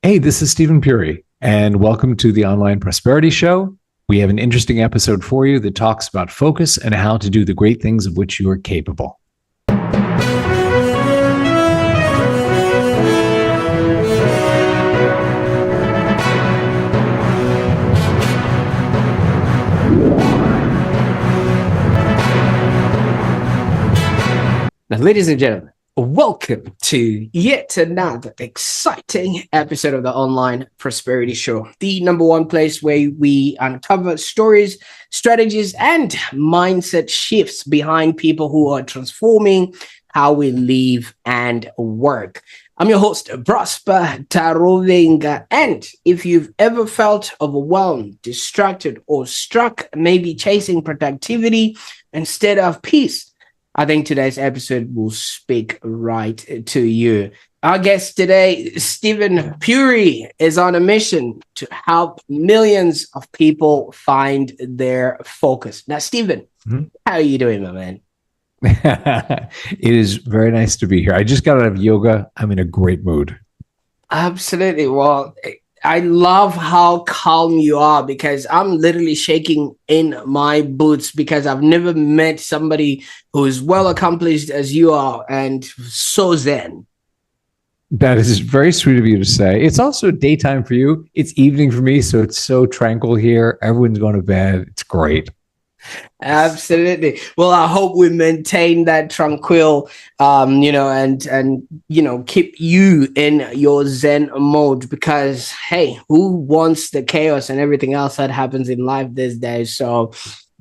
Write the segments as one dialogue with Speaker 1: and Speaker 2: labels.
Speaker 1: Hey, this is Steven Puri, and welcome to the Online Prosperity Show. We have an interesting episode for you that talks about focus and how to do the great things of which you are capable.
Speaker 2: Now, ladies and gentlemen, welcome to yet another exciting episode of the Online Prosperity Show, the number one place where we uncover stories, strategies, and mindset shifts behind people who are transforming how we live and work. I'm your host, Prosper Taruvinga, and if you've ever felt overwhelmed, distracted, or stuck, maybe chasing productivity instead of peace, I think today's episode will speak right to you. Our guest today, Steven Puri, is on a mission to help millions of people find their focus. Now, Steven, how are you doing, my man?
Speaker 1: It is very nice to be here. I just got out of yoga. I'm in a great mood.
Speaker 2: Absolutely. Well, I love how calm you are because I'm literally shaking in my boots because I've never met somebody who is well accomplished as you are and so zen.
Speaker 1: That is very sweet of you to say. It's also daytime for you. It's evening for me, so it's so tranquil here. Everyone's going to bed. It's great.
Speaker 2: Absolutely. Well, I hope we maintain that tranquil, and keep you in your Zen mode because, hey, who wants the chaos and everything else that happens in life these days? So,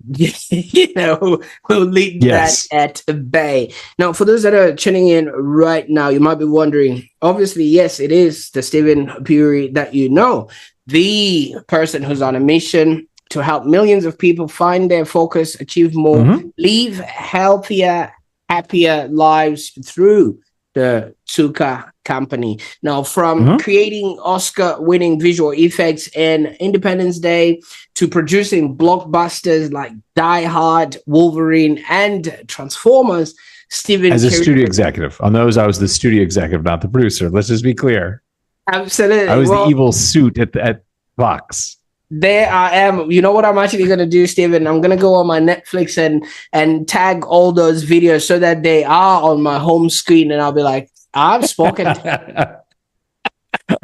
Speaker 2: we'll leave that at bay. Now, for those that are tuning in right now, you might be wondering, obviously, yes, it is the Steven Puri that you know, the person who's on a mission to help millions of people find their focus, achieve more, live healthier, happier lives through the Sukha company. Now, from creating Oscar-winning visual effects in Independence Day to producing blockbusters like Die Hard, Wolverine, and Transformers, Steven...
Speaker 1: As a studio executive. On those, I was the studio executive, not the producer. Let's just be clear.
Speaker 2: Absolutely.
Speaker 1: I was the evil suit at Fox.
Speaker 2: There I am. You know what I'm actually going to do, Steven? I'm going to go on my Netflix and tag all those videos so that they are on my home screen. And I'll be like, I've spoken.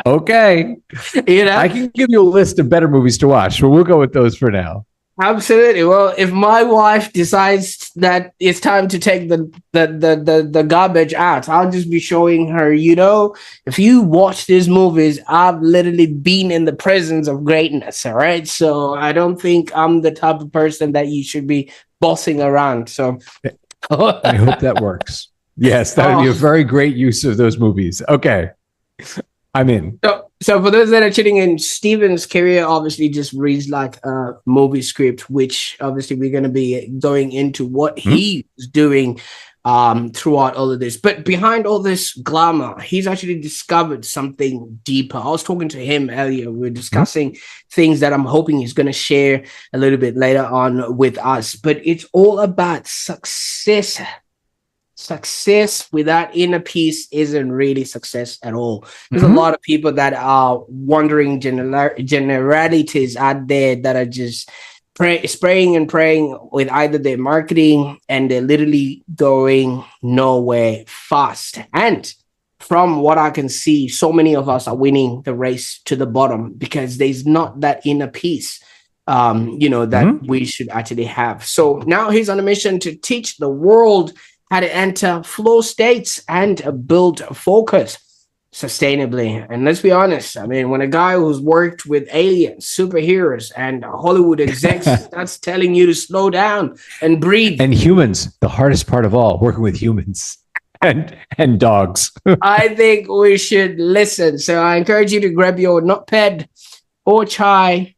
Speaker 1: Okay. I can give you a list of better movies to watch, but we'll go with those for now.
Speaker 2: Absolutely. Well, if my wife decides that it's time to take the garbage out, I'll just be showing her, if you watch these movies, I've literally been in the presence of greatness. All right. So I don't think I'm the type of person that you should be bossing around. So
Speaker 1: I hope that works. Yes, that would be a very great use of those movies. Okay. I'm in.
Speaker 2: So for those that are tuning in, Steven's career obviously just reads like a movie script, which obviously we're going to be going into what he's doing throughout all of this. But behind all this glamour, he's actually discovered something deeper. I was talking to him earlier. We were discussing things that I'm hoping he's going to share a little bit later on with us. But it's all about success. Success without inner peace isn't really success at all. There's a lot of people that are wondering generalities out there that are just spraying and praying with either their marketing and they're literally going nowhere fast. And from what I can see, so many of us are winning the race to the bottom because there's not that inner peace that we should actually have. So now he's on a mission to teach the world how to enter flow states and build focus sustainably. And let's be honest, I mean, when a guy who's worked with aliens, superheroes, and Hollywood execs that's telling you to slow down and breathe.
Speaker 1: And humans, the hardest part of all, working with humans and dogs.
Speaker 2: I think we should listen. So I encourage you to grab your notepad or chai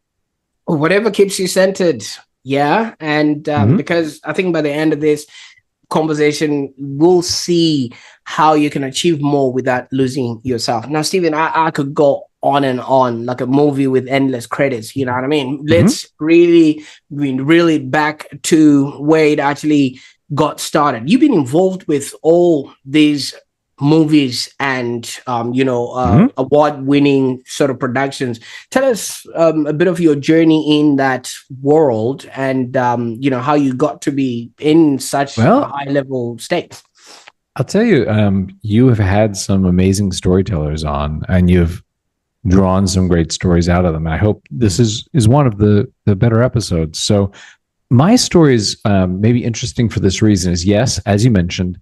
Speaker 2: or whatever keeps you centered. Yeah. And because I think by the end of this conversation, we'll see how you can achieve more without losing yourself. Now, Steven, I could go on and on like a movie with endless credits. You know what I mean? Let's really back to where it actually got started. You've been involved with all these movies and award-winning sort of productions. Tell us a bit of your journey in that world, and how you got to be in such a high-level state.
Speaker 1: I'll tell you, you have had some amazing storytellers on, and you've drawn some great stories out of them. I hope this is one of the better episodes. So my story is maybe interesting for this reason is, yes, as you mentioned,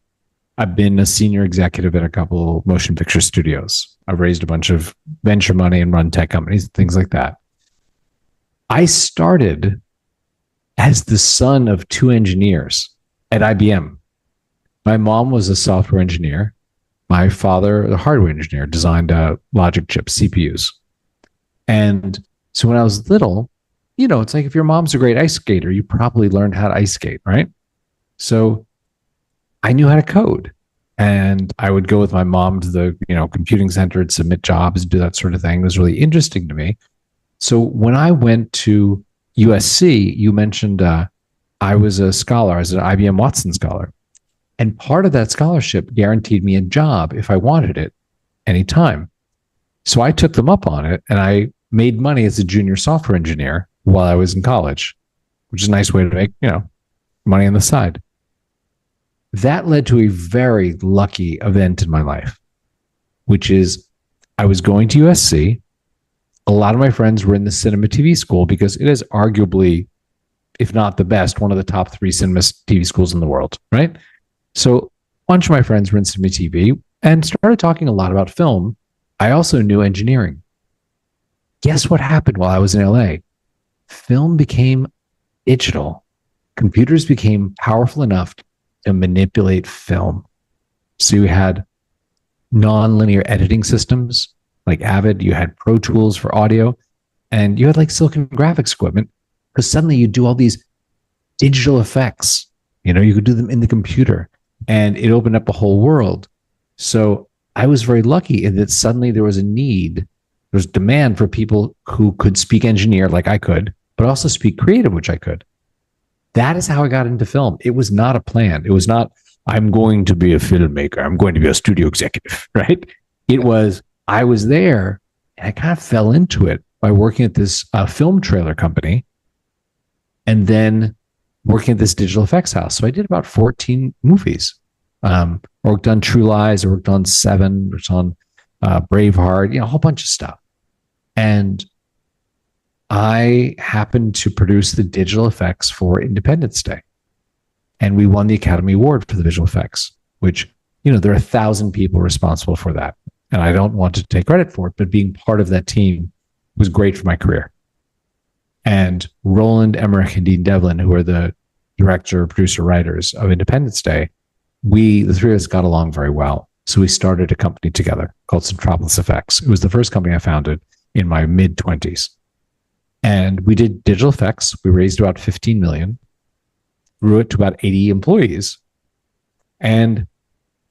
Speaker 1: I've been a senior executive at a couple motion picture studios. I've raised a bunch of venture money and run tech companies, things like that. I started as the son of two engineers at IBM. My mom was a software engineer. My father, a hardware engineer, designed logic chips, CPUs. And so when I was little, it's like if your mom's a great ice skater, you probably learned how to ice skate, right? So I knew how to code, and I would go with my mom to the computing center and submit jobs, do that sort of thing. It was really interesting to me. So when I went to USC, you mentioned I was a scholar. I was an IBM Watson scholar. And part of that scholarship guaranteed me a job if I wanted it anytime. So I took them up on it, and I made money as a junior software engineer while I was in college, which is a nice way to make, money on the side. That led to a very lucky event in my life, which is I was going to USC. A lot of my friends were in the cinema TV school because it is arguably, if not the best, one of the top 3 cinema TV schools in the world, right? So a bunch of my friends were in cinema TV and started talking a lot about film. I also knew engineering. Guess what happened while I was in LA? Film became digital. Computers became powerful enough to manipulate film. So you had non-linear editing systems like Avid, you had Pro Tools for audio, and you had like Silicon Graphics equipment, because suddenly you do all these digital effects. You could do them in the computer, and it opened up a whole world. So I was very lucky in that suddenly there was a need, there was demand for people who could speak engineer like I could, but also speak creative, which I could. That is how I got into film. It was not a plan. It was not, I'm going to be a filmmaker. I'm going to be a studio executive, right? It was, I was there, and I kind of fell into it by working at this film trailer company, and then working at this digital effects house. So I did about 14 movies. Worked on True Lies, I worked on Seven, worked on Braveheart, a whole bunch of stuff. And I happened to produce the digital effects for Independence Day. And we won the Academy Award for the visual effects, which, there are 1,000 people responsible for that. And I don't want to take credit for it, but being part of that team was great for my career. And Roland Emmerich and Dean Devlin, who are the director, producer, writers of Independence Day, the 3 of us got along very well. So we started a company together called Centropolis Effects. It was the first company I founded in my mid-20s. And we did digital effects. We raised about 15 million, grew it to about 80 employees. And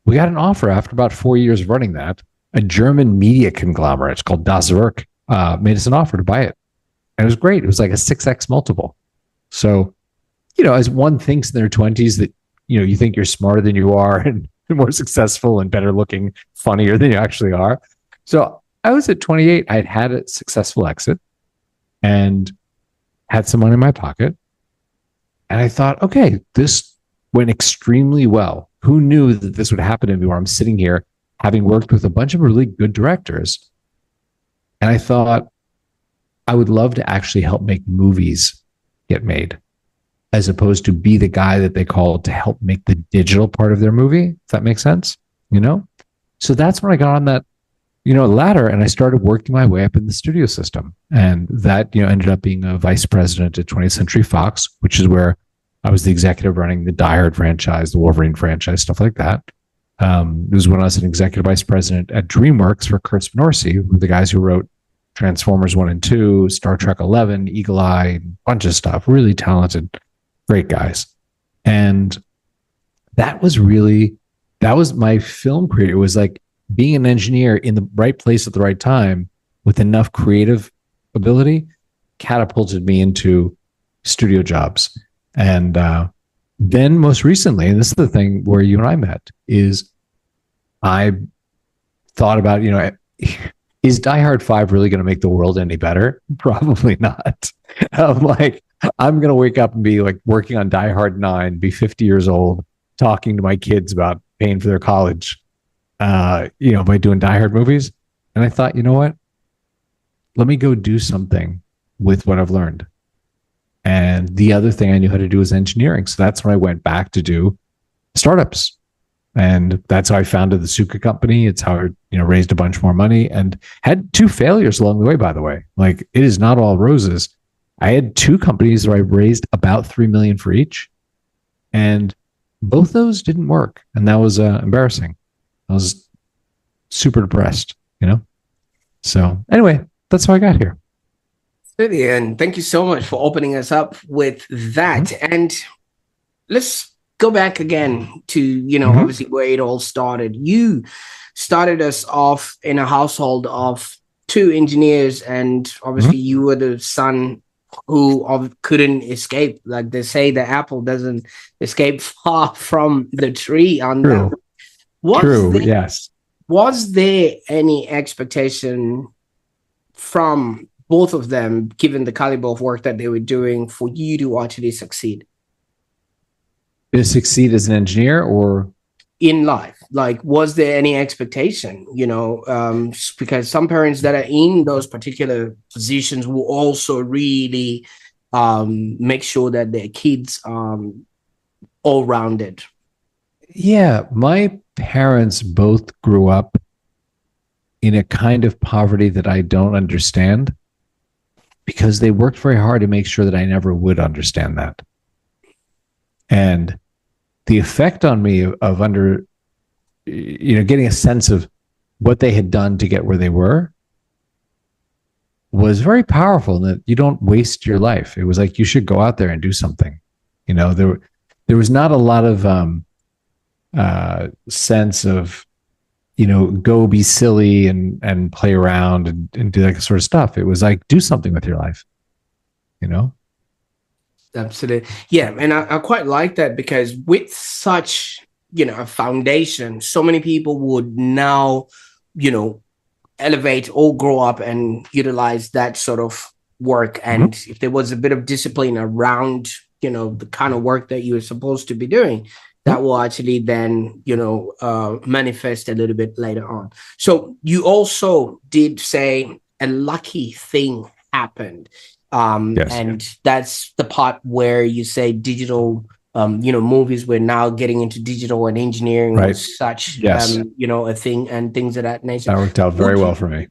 Speaker 1: we got an offer after about 4 years of running that. A German media conglomerate called Das Werk made us an offer to buy it. And it was great. It was like a 6x multiple. So, as one thinks in their 20s that, you think you're smarter than you are and more successful and better looking, funnier than you actually are. So I was at 28. I had a successful exit and had some money in my pocket. And I thought, okay, this went extremely well. Who knew that this would happen to me where I'm sitting here having worked with a bunch of really good directors? And I thought, I would love to actually help make movies get made, as opposed to be the guy that they called to help make the digital part of their movie. Does that make sense? So that's when I got on that, ladder, and I started working my way up in the studio system. And that, ended up being a vice president at 20th Century Fox, which is where I was the executive running the Die Hard franchise, the Wolverine franchise, stuff like that. It was when I was an executive vice president at DreamWorks for Kurt Swinorski, who were the guys who wrote Transformers 1 and 2, Star Trek 11, Eagle Eye, bunch of stuff, really talented, great guys. And that was my film career. It was like being an engineer in the right place at the right time with enough creative ability catapulted me into studio jobs. And then most recently, and this is the thing where you and I met, is I thought about, is Die Hard 5 really going to make the world any better? Probably not. I'm like, I'm going to wake up and be like working on Die Hard 9, be 50 years old, talking to my kids about paying for their college, by doing Die Hard movies. And I thought, you know what? Let me go do something with what I've learned. And the other thing I knew how to do was engineering. So that's when I went back to do startups. And that's how I founded the Sukha company. It's how I, raised a bunch more money and had 2 failures along the way, by the way. Like, it is not all roses. I had 2 companies where I raised about 3 million for each. And both those didn't work. And that was embarrassing. I was super depressed, So anyway, that's how I got here.
Speaker 2: Really, and thank you so much for opening us up with that. Mm-hmm. And let's go back again to, obviously where it all started. You started us off in a household of 2 engineers, and obviously you were the son who couldn't escape. Like they say, the apple doesn't escape far from the tree.
Speaker 1: True. Yes.
Speaker 2: Was there any expectation from both of them, given the caliber of work that they were doing, for you to actually succeed?
Speaker 1: To succeed as an engineer or
Speaker 2: in life? Like, was there any expectation, because some parents that are in those particular positions will also really make sure that their kids all rounded.
Speaker 1: Yeah, my parents both grew up in a kind of poverty that I don't understand, because they worked very hard to make sure that I never would understand that. And the effect on me of getting a sense of what they had done to get where they were was very powerful, that you don't waste your life. It was like, you should go out there and do something. There was not a lot of sense of, go be silly and play around and do that sort of stuff. It was like, do something with your life,
Speaker 2: Absolutely. Yeah. And I quite like that, because with such, a foundation, so many people would now, elevate or grow up and utilize that sort of work. And if there was a bit of discipline around, the kind of work that you were supposed to be doing, that will actually then, manifest a little bit later on. So you also did say a lucky thing happened. Yes. And that's the part where you say digital, movies were now getting into digital, and engineering was such,
Speaker 1: yes.
Speaker 2: A thing, and things of that nature.
Speaker 1: That worked out very well for me.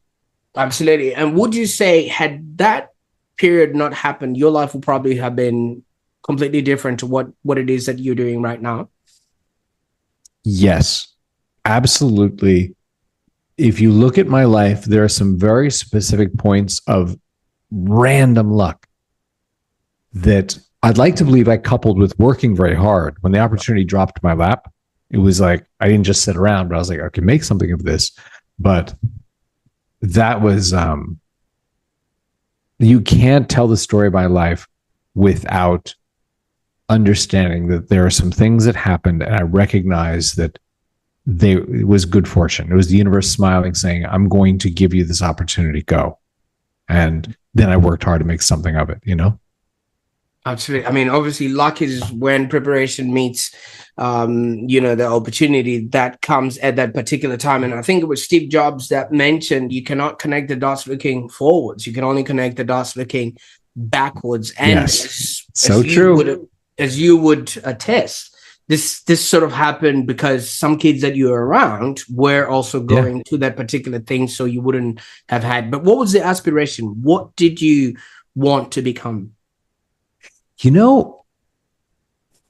Speaker 2: Absolutely. And would you say, had that period not happened, your life would probably have been completely different to what it is that you're doing right now?
Speaker 1: Yes, absolutely. If you look at my life, there are some very specific points of random luck that I'd like to believe I coupled with working very hard. When the opportunity dropped my lap, it was like, I didn't just sit around, but I was like, I can make something of this. But that was, you can't tell the story of my life without understanding that there are some things that happened, and I recognize that it was good fortune. It was the universe smiling, saying, I'm going to give you this opportunity, go. And then I worked hard to make something of it,
Speaker 2: Absolutely. I mean, obviously, luck is when preparation meets, the opportunity that comes at that particular time. And I think it was Steve Jobs that mentioned, you cannot connect the dots looking forwards. You can only connect the dots looking backwards. And
Speaker 1: yes, so true.
Speaker 2: As you would attest, this sort of happened because some kids that you were around were also going to that particular thing, so you wouldn't have had. But what was the aspiration? What did you want to become?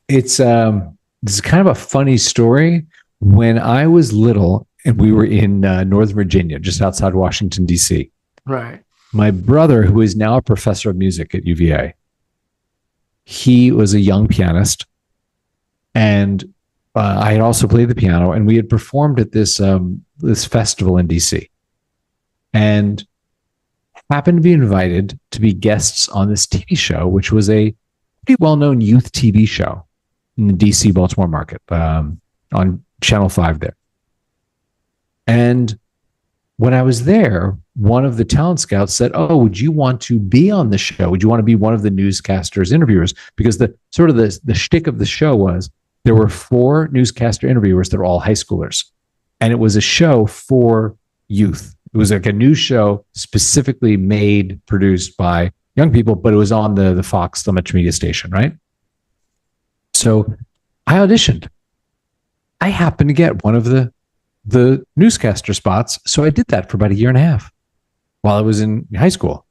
Speaker 1: It's this is kind of a funny story. When I was little, and we were in Northern Virginia, just outside Washington, D.C.
Speaker 2: Right.
Speaker 1: My brother, who is now a professor of music at UVA, he was a young pianist, and I had also played the piano, and we had performed at this festival in DC, and happened to be invited to be guests on this TV show, which was a pretty well-known youth TV show in the DC Baltimore market, on Channel 5 there. And when I was there, one of the talent scouts said, "Oh, would you want to be on the show? Would you want to be one of the newscasters, interviewers?" Because the sort of the shtick of the show was there were 4 newscaster interviewers that were all high schoolers, and it was a show for youth. It was like a news show specifically made, produced by young people, but it was on the Fox, the Metro Media station, right? So I auditioned. I happened to get one of the newscaster spots. So I did that for about a year and a half while I was in high school.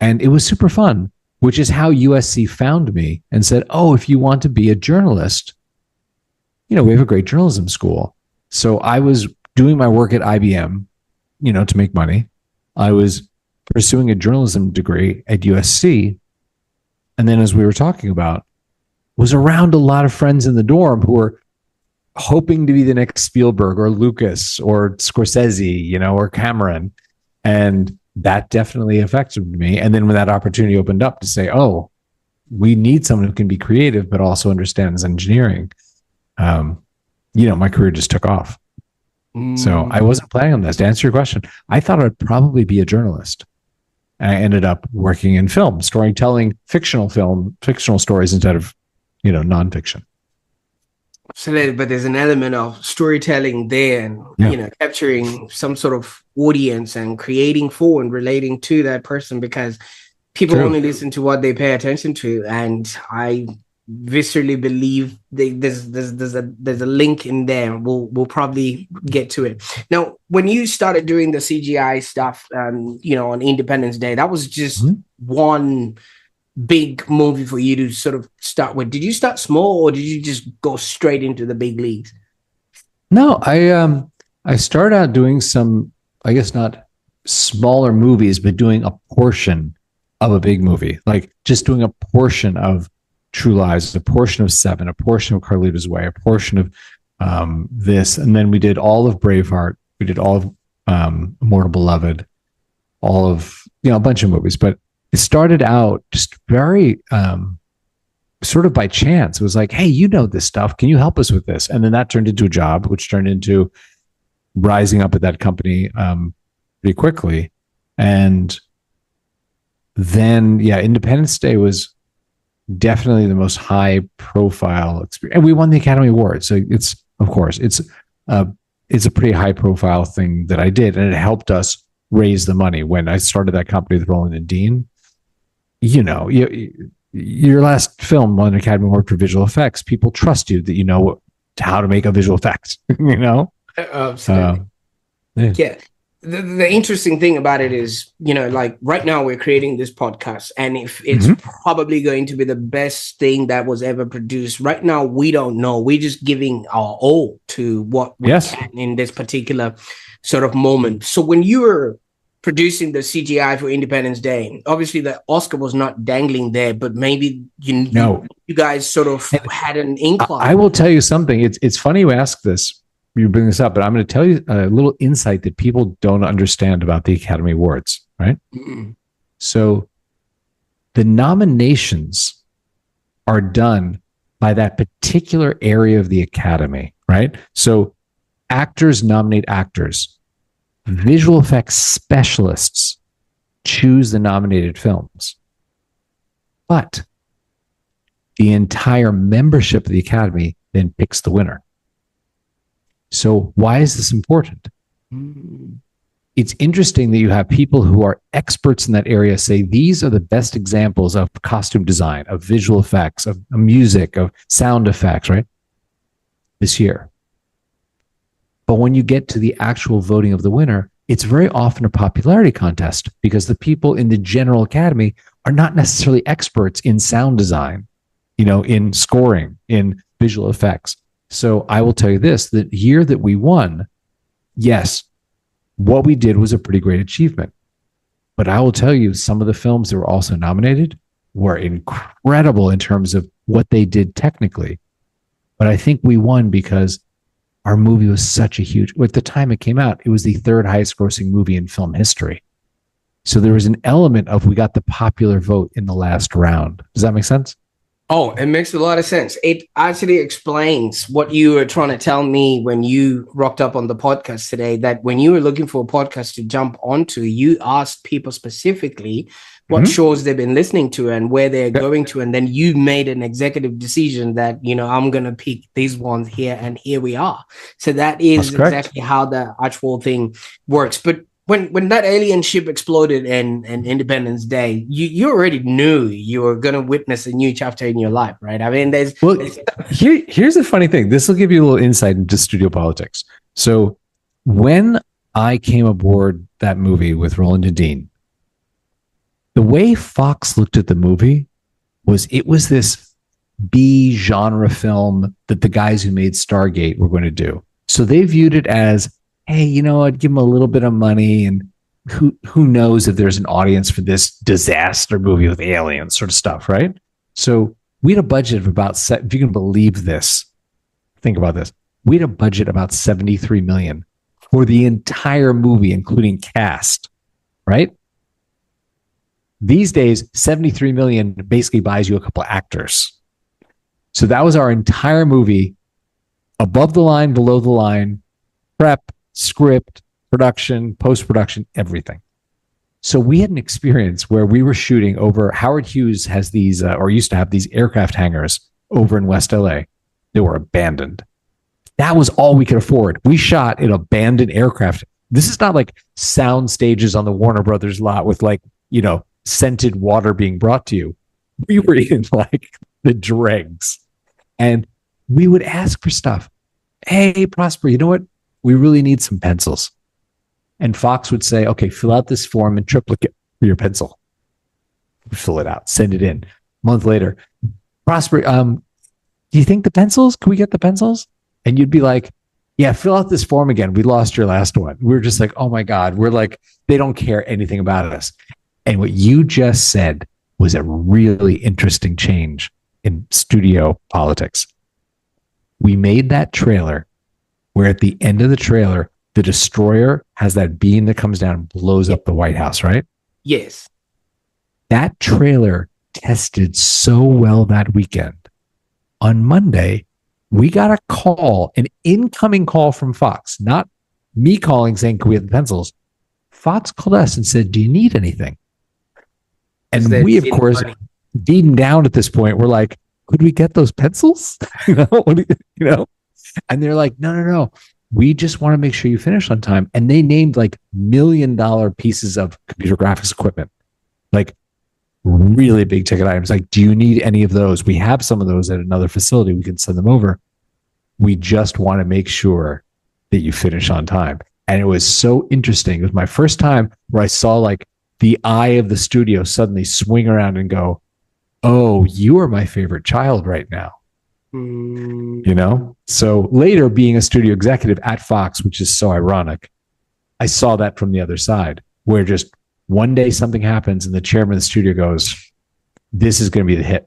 Speaker 1: And it was super fun, which is how USC found me and said, "Oh, if you want to be a journalist, we have a great journalism school." So I was doing my work at IBM, to make money. I was pursuing a journalism degree at USC. And then, as we were talking about, was around a lot of friends in the dorm who were hoping to be the next Spielberg or Lucas or Scorsese, or Cameron. And that definitely affected me. And then when that opportunity opened up to say, "Oh, we need someone who can be creative, but also understands engineering," my career just took off. So I wasn't planning on this. To answer your question, I thought I'd probably be a journalist. And I ended up working in film, storytelling, fictional stories instead of, nonfiction.
Speaker 2: Absolutely, but there's an element of storytelling there, and capturing some sort of audience and creating for and relating to that person, because people only listen to what they pay attention to. And I viscerally believe there's a link in there. We'll probably get to it. Now, when you started doing the CGI stuff, on Independence Day, that was just one big movie for you to sort of start with. Did you start small, or did you just go straight into the big leagues?
Speaker 1: No, I started out doing some, I guess not smaller movies, but doing a portion of a big movie, like just doing a portion of True Lies, a portion of Seven, a portion of Carlito's Way, a portion of this, and then we did all of Braveheart, we did all of Immortal Beloved, all of a bunch of movies, but it started out just very sort of by chance. It was like, "Hey, this stuff. Can you help us with this?" And then that turned into a job, which turned into rising up at that company pretty quickly. And then, Independence Day was definitely the most high profile experience. And we won the Academy Award. So it's a pretty high profile thing that I did. And it helped us raise the money. When I started that company with Roland and Dean, your last film won an Academy Award for visual effects. People trust you that you know how to make a visual effect,
Speaker 2: Absolutely. Yeah. The interesting thing about it is, like right now we're creating this podcast, and if it's probably going to be the best thing that was ever produced. Right now, we don't know. We're just giving our all to what we can in this particular sort of moment. So when you were producing the CGI for Independence Day, obviously the Oscar was not dangling there, but maybe you guys sort of had an incline.
Speaker 1: I will tell you something. It's funny you ask this. You bring this up, but I'm going to tell you a little insight that people don't understand about the Academy Awards, right? So the nominations are done by that particular area of the Academy, right? So actors nominate actors. Visual effects specialists choose the nominated films. But the entire membership of the Academy then picks the winner. So why is this important? It's interesting that you have people who are experts in that area say these are the best examples of costume design, of visual effects, of music, of sound effects, right? This year. But when you get to the actual voting of the winner, it's very often a popularity contest, because the people in the general academy are not necessarily experts in sound design, in scoring, in visual effects. So I will tell you this, the year that we won, yes, what we did was a pretty great achievement. But I will tell you, some of the films that were also nominated were incredible in terms of what they did technically. But I think we won because our movie was such a huge, at the time it came out, it was the 3rd highest grossing movie in film history. So there was an element of, we got the popular vote in the last round. Does that make sense?
Speaker 2: Oh, it makes a lot of sense. It actually explains what you were trying to tell me when you rocked up on the podcast today, that when you were looking for a podcast to jump onto, you asked people specifically what
Speaker 1: Mhm.
Speaker 2: shows they've been listening to and where they're
Speaker 1: Yep.
Speaker 2: going to. And then you made an executive decision that, I'm going to pick these ones here, and here we are. So that
Speaker 1: That's
Speaker 2: is
Speaker 1: correct.
Speaker 2: exactly how the actual thing works. But when that alien ship exploded in Independence Day, you already knew you were gonna witness a new chapter in your life, right? I mean,
Speaker 1: Well, here's the funny thing. This will give you a little insight into studio politics. So when I came aboard that movie with Roland and Dean, the way Fox looked at the movie was it was this B genre film that the guys who made Stargate were going to do. So they viewed it as, hey, I'd give them a little bit of money, and who knows if there's an audience for this disaster movie with aliens sort of stuff, right? So we had a budget of about, if you can believe this, think about this. We had a budget about 73 million for the entire movie, including cast, right? These days, 73 million basically buys you a couple of actors. So that was our entire movie, above the line, below the line, prep, script, production, post-production, everything. So we had an experience where we were shooting over, Howard Hughes has these, or used to have these aircraft hangars over in West LA. They were abandoned. That was all we could afford. We shot in abandoned aircraft. This is not like sound stages on the Warner Brothers lot with scented water being brought to you. We were in the dregs. And we would ask for stuff. Hey, Prosper, you know what? We really need some pencils. And Fox would say, okay, fill out this form in triplicate for your pencil. Fill it out, send it in. A month later, Prosper, do you think the pencils? Can we get the pencils? And you'd be like, yeah, fill out this form again. We lost your last one. We're just like, oh my God. We're like, they don't care anything about us. And what you just said was a really interesting change in studio politics. We made that trailer where at the end of the trailer, the destroyer has that beam that comes down and blows up the White House, right?
Speaker 2: Yes.
Speaker 1: That trailer tested so well that weekend. On Monday, we got a call, an incoming call from Fox, not me calling saying, can we have the pencils? Fox called us and said, do you need anything? And we, of course, beaten down at this point, we're like, could we get those pencils? And they're like, no. We just want to make sure you finish on time. And they named $1 million pieces of computer graphics equipment, like really big ticket items. Like, do you need any of those? We have some of those at another facility. We can send them over. We just want to make sure that you finish on time. And it was so interesting. It was my first time where I saw the eye of the studio suddenly swing around and go, oh, you are my favorite child right now. So later, being a studio executive at Fox, which is so ironic, I saw that from the other side, where just one day something happens and the chairman of the studio goes, this is going to be the hit.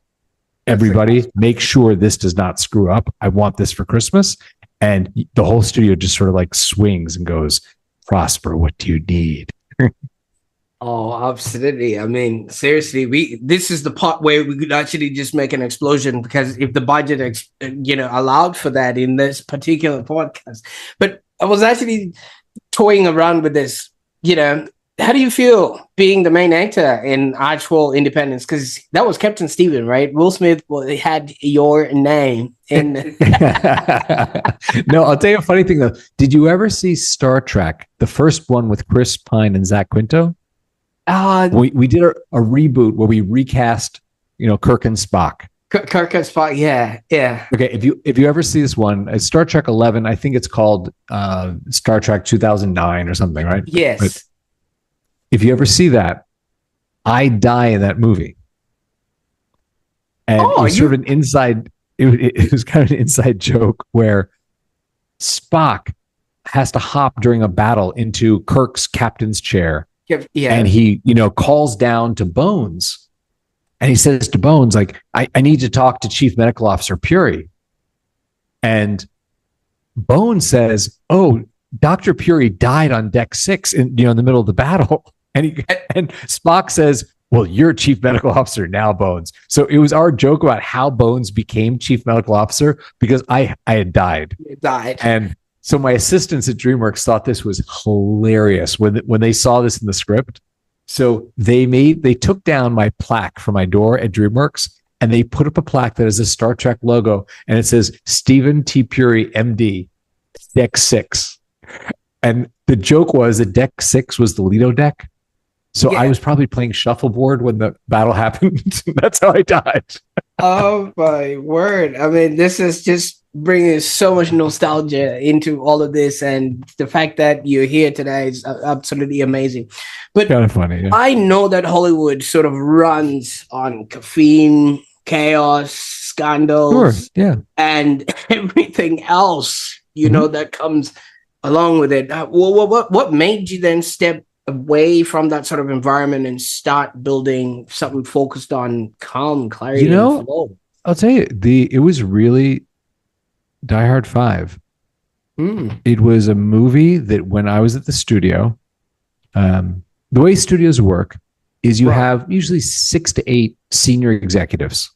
Speaker 1: Everybody, make sure this does not screw up. I want this for Christmas. And the whole studio just sort of swings and goes, Prosper, what do you need?
Speaker 2: Oh, absolutely. I mean, seriously, this is the part where we could actually just make an explosion, because if the budget, allowed for that in this particular podcast. But I was actually toying around with this, how do you feel being the main actor in actual Independence? Because that was Captain Steven, right? Will Smith had your name in.
Speaker 1: No, I'll tell you a funny thing though. Did you ever see Star Trek, the first one with Chris Pine and Zach Quinto? We did a reboot where we recast, Kirk and Spock.
Speaker 2: Kirk and Spock, yeah.
Speaker 1: Okay, if you ever see this one, it's Star Trek 11. I think it's called Star Trek 2009 or something, right?
Speaker 2: Yes.
Speaker 1: But if you ever see that, I die in that movie, and it was sort of an inside. It was kind of an inside joke where Spock has to hop during a battle into Kirk's captain's chair.
Speaker 2: Yeah.
Speaker 1: And he, calls down to Bones, and he says to Bones, I need to talk to Chief Medical Officer Puri. And Bones says, oh, Dr. Puri died on deck 6 in the middle of the battle. And Spock says, well, you're chief medical officer now, Bones. So it was our joke about how Bones became chief medical officer because I had died.
Speaker 2: You died.
Speaker 1: And so my assistants at DreamWorks thought this was hilarious when they saw this in the script. So they took down my plaque from my door at DreamWorks and they put up a plaque that is a Star Trek logo and it says Steven T. Puri, MD, Deck 6. And the joke was that Deck 6 was the Lido deck. So I was probably playing shuffleboard when the battle happened. That's how I died.
Speaker 2: Oh my word. I mean, this is just bringing so much nostalgia into all of this. And the fact that you're here today is absolutely amazing. But
Speaker 1: kind of funny. Yeah.
Speaker 2: I know that Hollywood sort of runs on caffeine, chaos, scandals, and everything else, you know, that comes along with it. What made you then step away from that sort of environment and start building something focused on calm, clarity, and flow?
Speaker 1: I'll tell you, it was really Die Hard 5. It was a movie that when I was at the studio, the way studios work is you have usually 6 to 8 senior executives.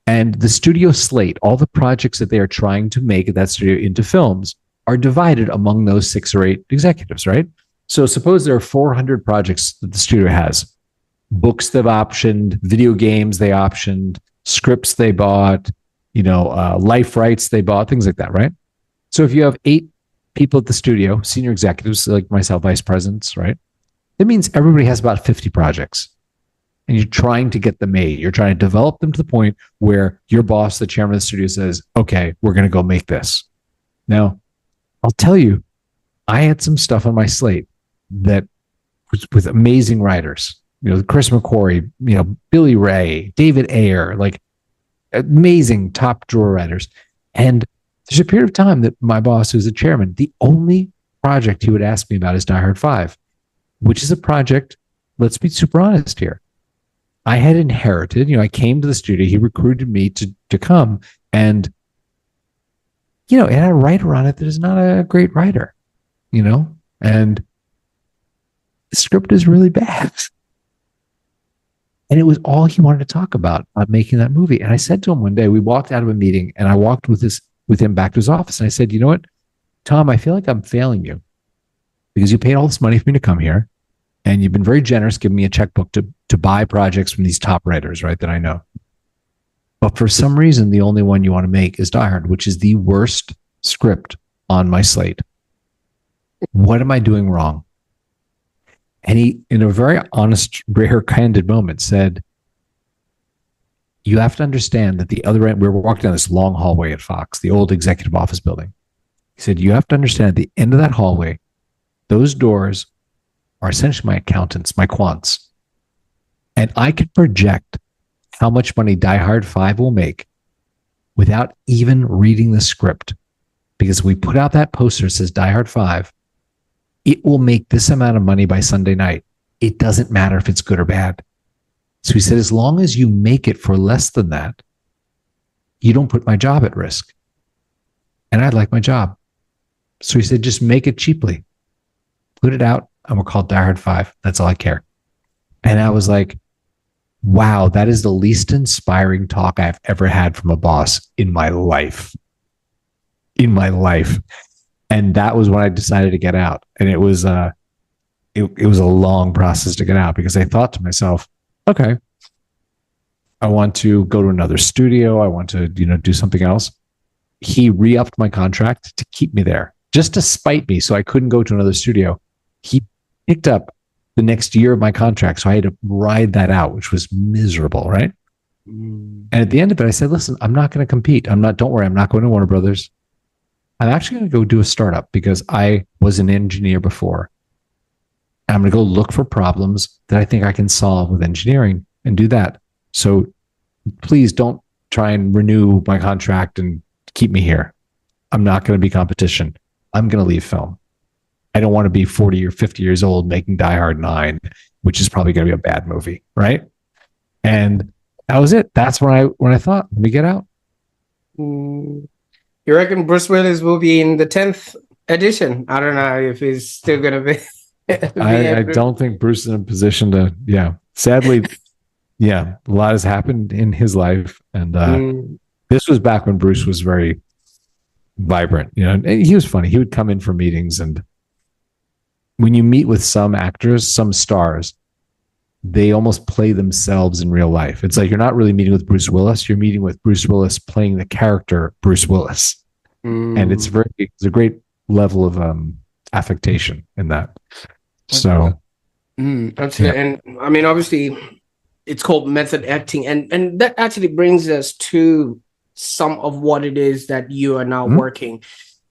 Speaker 1: And the studio slate, all the projects that they are trying to make at that studio into films are divided among those 6 or 8 executives, right? So suppose there are 400 projects that the studio has. Books they've optioned, video games they optioned, scripts they bought, life rights they bought, things like that, right? So if you have 8 people at the studio, senior executives like myself, vice presidents, right? That means everybody has about 50 projects. And you're trying to get them made. You're trying to develop them to the point where your boss, the chairman of the studio, says, okay, we're going to go make this. Now, I'll tell you, I had some stuff on my slate that was with amazing writers, Chris McQuarrie, Billy Ray, David Ayer, like amazing top drawer writers. And there's a period of time that my boss, who's the chairman, the only project he would ask me about is Die Hard 5, which is a project, let's be super honest here. I had inherited, I came to the studio, he recruited me to come, and, it had a writer on it that is not a great writer, and the script is really bad. And it was all he wanted to talk about making that movie. And I said to him one day, we walked out of a meeting and I walked with him back to his office. And I said, you know what, Tom, I feel like I'm failing you because you paid all this money for me to come here. And you've been very generous giving me a checkbook to buy projects from these top writers, right, that I know. But for some reason, the only one you want to make is Die Hard, which is the worst script on my slate. What am I doing wrong? And he, in a very honest, rare, candid moment, said, you have to understand that the other end, we were walking down this long hallway at Fox, the old executive office building. He said, you have to understand at the end of that hallway, those doors are essentially my accountants, my quants. And I could project how much money Die Hard 5 will make without even reading the script. Because we put out that poster that says Die Hard 5, it will make this amount of money by Sunday night. It doesn't matter if it's good or bad. So he said, as long as you make it for less than that, you don't put my job at risk. And I'd like my job. So he said, just make it cheaply. Put it out, and we'll call it Die Hard 5. That's all I care. And I was like, wow, that is the least inspiring talk I've ever had from a boss in my life. In my life. And that was when I decided to get out. And it was a long process to get out because I thought to myself, okay, I want to go to another studio. I want to, do something else. He re-upped my contract to keep me there, just to spite me so I couldn't go to another studio. He picked up the next year of my contract. So I had to ride that out, which was miserable, right? And at the end of it, I said, listen, I'm not going to compete. Don't worry, I'm not going to Warner Brothers. I'm actually going to go do a startup because I was an engineer before. I'm going to go look for problems that I think I can solve with engineering and do that. So please don't try and renew my contract and keep me here. I'm not going to be competition. I'm going to leave film. I don't want to be 40 or 50 years old making Die Hard 9, which is probably going to be a bad movie, right? And that was it. That's when I thought, let me get out.
Speaker 2: You reckon Bruce Willis will be in the 10th edition? I don't know if he's still going to be.
Speaker 1: I don't think Bruce is in a position to, sadly, yeah, a lot has happened in his life. And this was back when Bruce was very vibrant, and he was funny. He would come in for meetings, and when you meet with some actors, some stars, they almost play themselves in real life. It's like you're not really meeting with Bruce Willis, you're meeting with Bruce Willis playing the character Bruce Willis. And it's a great level of affectation in that. So
Speaker 2: absolutely. And I mean, obviously it's called method acting, and that actually brings us to some of what it is that you are now working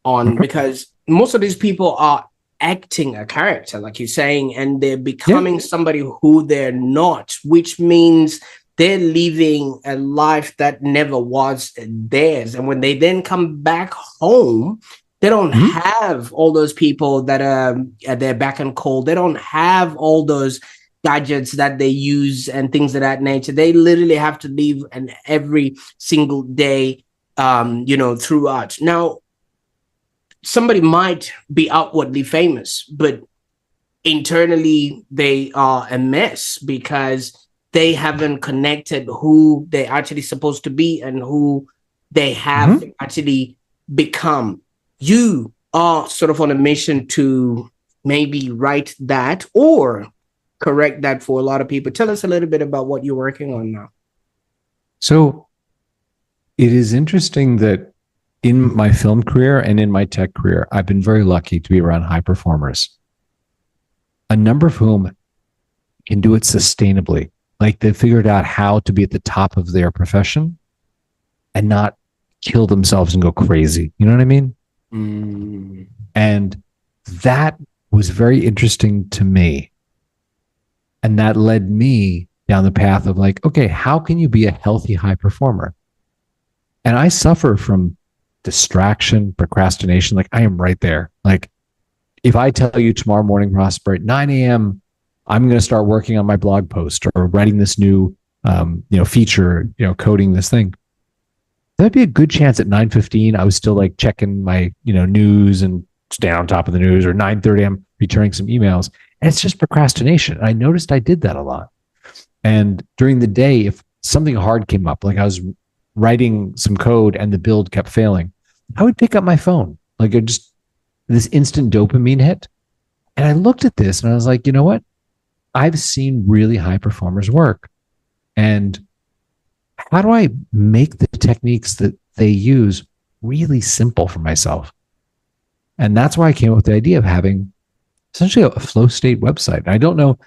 Speaker 2: on, because most of these people are acting a character, like you're saying, and they're becoming somebody who they're not, which means they're living a life that never was theirs. And when they then come back home, they don't have all those people that are at their beck and call. They don't have all those gadgets that they use and things of that nature. They literally have to live an every single day, throughout. Now, somebody might be outwardly famous, but internally they are a mess because they haven't connected who they're actually supposed to be and who they have actually become. You are sort of on a mission to maybe right that or correct that for a lot of people. Tell us a little bit about what you're working on now.
Speaker 1: So it is interesting that in my film career and in my tech career, I've been very lucky to be around high performers, a number of whom can do it sustainably. Like they've figured out how to be at the top of their profession and not kill themselves and go crazy. You know what I mean? And that was very interesting to me. And that led me down the path of like, okay, how can you be a healthy high performer? And I suffer from distraction, procrastination. Like I am right there. Like if I tell you tomorrow morning, Prosper, at 9 a.m., I'm going to start working on my blog post or writing this new, feature, coding this thing. There'd be a good chance at 9:15, I was still like checking my, news and staying on top of the news, or 9:30, I'm returning some emails. And it's just procrastination. I noticed I did that a lot. And during the day, if something hard came up, like I was writing some code and the build kept failing, I would pick up my phone, like just this instant dopamine hit. And I looked at this and I was like, you know what? I've seen really high performers work. And how do I make the techniques that they use really simple for myself? And that's why I came up with the idea of having essentially a flow state website. And I don't know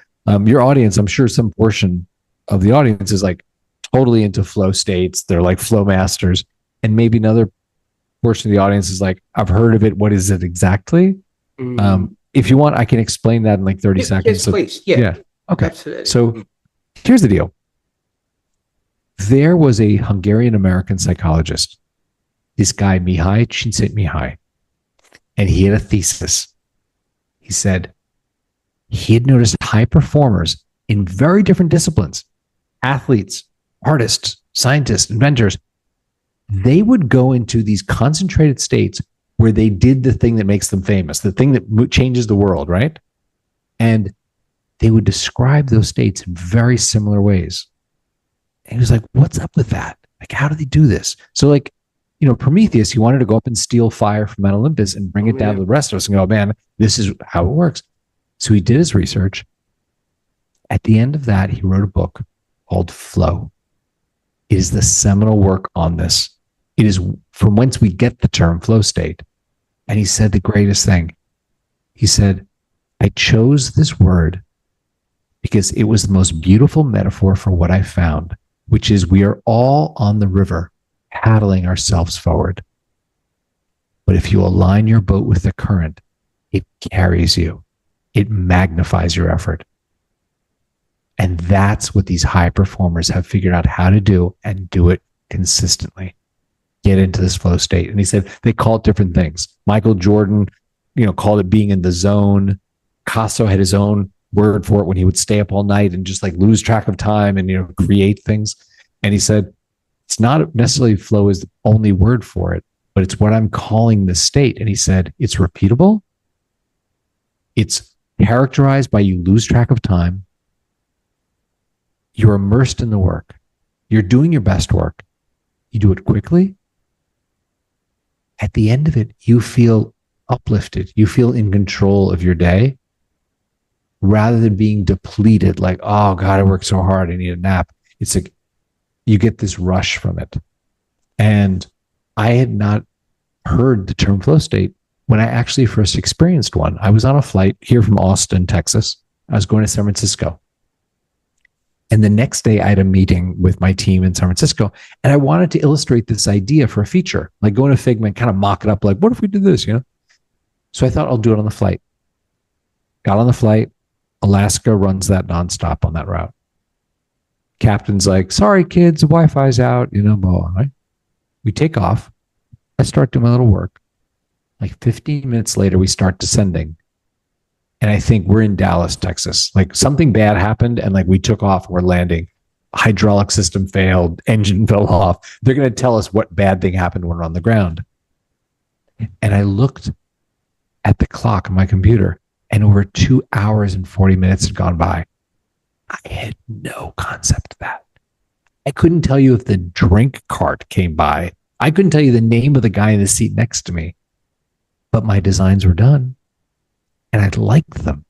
Speaker 1: your audience, I'm sure some portion of the audience is like totally into flow states. They're like flow masters. And maybe another portion of the audience is like, I've heard of it. What is it exactly? If you want, I can explain that in like 30 seconds.
Speaker 2: Yes, please. Yeah.
Speaker 1: Okay.
Speaker 2: Absolutely.
Speaker 1: So here's the deal. There was a Hungarian-American psychologist, this guy, M.E.D.I.A, Csikszentmihalyi, and he had a thesis. He said he had noticed high performers in very different disciplines, athletes, artists, scientists, inventors. They would go into these concentrated states where they did the thing that makes them famous, the thing that changes the world, right? And they would describe those states in very similar ways. And he was like, what's up with that? Like, how do they do this? So like, Prometheus, he wanted to go up and steal fire from Mount Olympus and bring it down to the rest of us and go, man, this is how it works. So he did his research. At the end of that, he wrote a book called Flow. It is the seminal work on this. It is from whence we get the term flow state. And he said the greatest thing. He said, I chose this word because it was the most beautiful metaphor for what I found, which is we are all on the river paddling ourselves forward. But if you align your boat with the current, it carries you. It magnifies your effort. And that's what these high performers have figured out how to do, and do it consistently. Get into this flow state. And he said they call it different things. Michael Jordan, called it being in the zone. Picasso had his own word for it when he would stay up all night and just like lose track of time and create things. And he said it's not necessarily flow is the only word for it, but it's what I'm calling the state. And he said it's repeatable. It's characterized by you lose track of time. you're immersed in the work. You're doing your best work. You do it quickly. At the end of it, you feel uplifted. You feel in control of your day rather than being depleted, like, oh God, I worked so hard, I need a nap. It's like you get this rush from it. And I had not heard the term flow state when I actually first experienced one. I was on a flight here from Austin, Texas. I was going to San Francisco. And the next day I had a meeting with my team in San Francisco, and I wanted to illustrate this idea for a feature, like go into Figma and kind of mock it up. Like, what if we did this, So I thought I'll do it on the flight. Got on the flight. Alaska runs that nonstop on that route. Captain's like, sorry, kids, the Wi-Fi's out, blah, right? We take off. I start doing my little work. Like 15 minutes later, we start descending. And I think we're in Dallas, Texas. Like something bad happened and like we took off, we're landing. Hydraulic system failed, engine fell off. They're going to tell us what bad thing happened when we're on the ground. And I looked at the clock on my computer and over 2 hours and 40 minutes had gone by. I had no concept of that. I couldn't tell you if the drink cart came by. I couldn't tell you the name of the guy in the seat next to me. But my designs were done. And I liked them.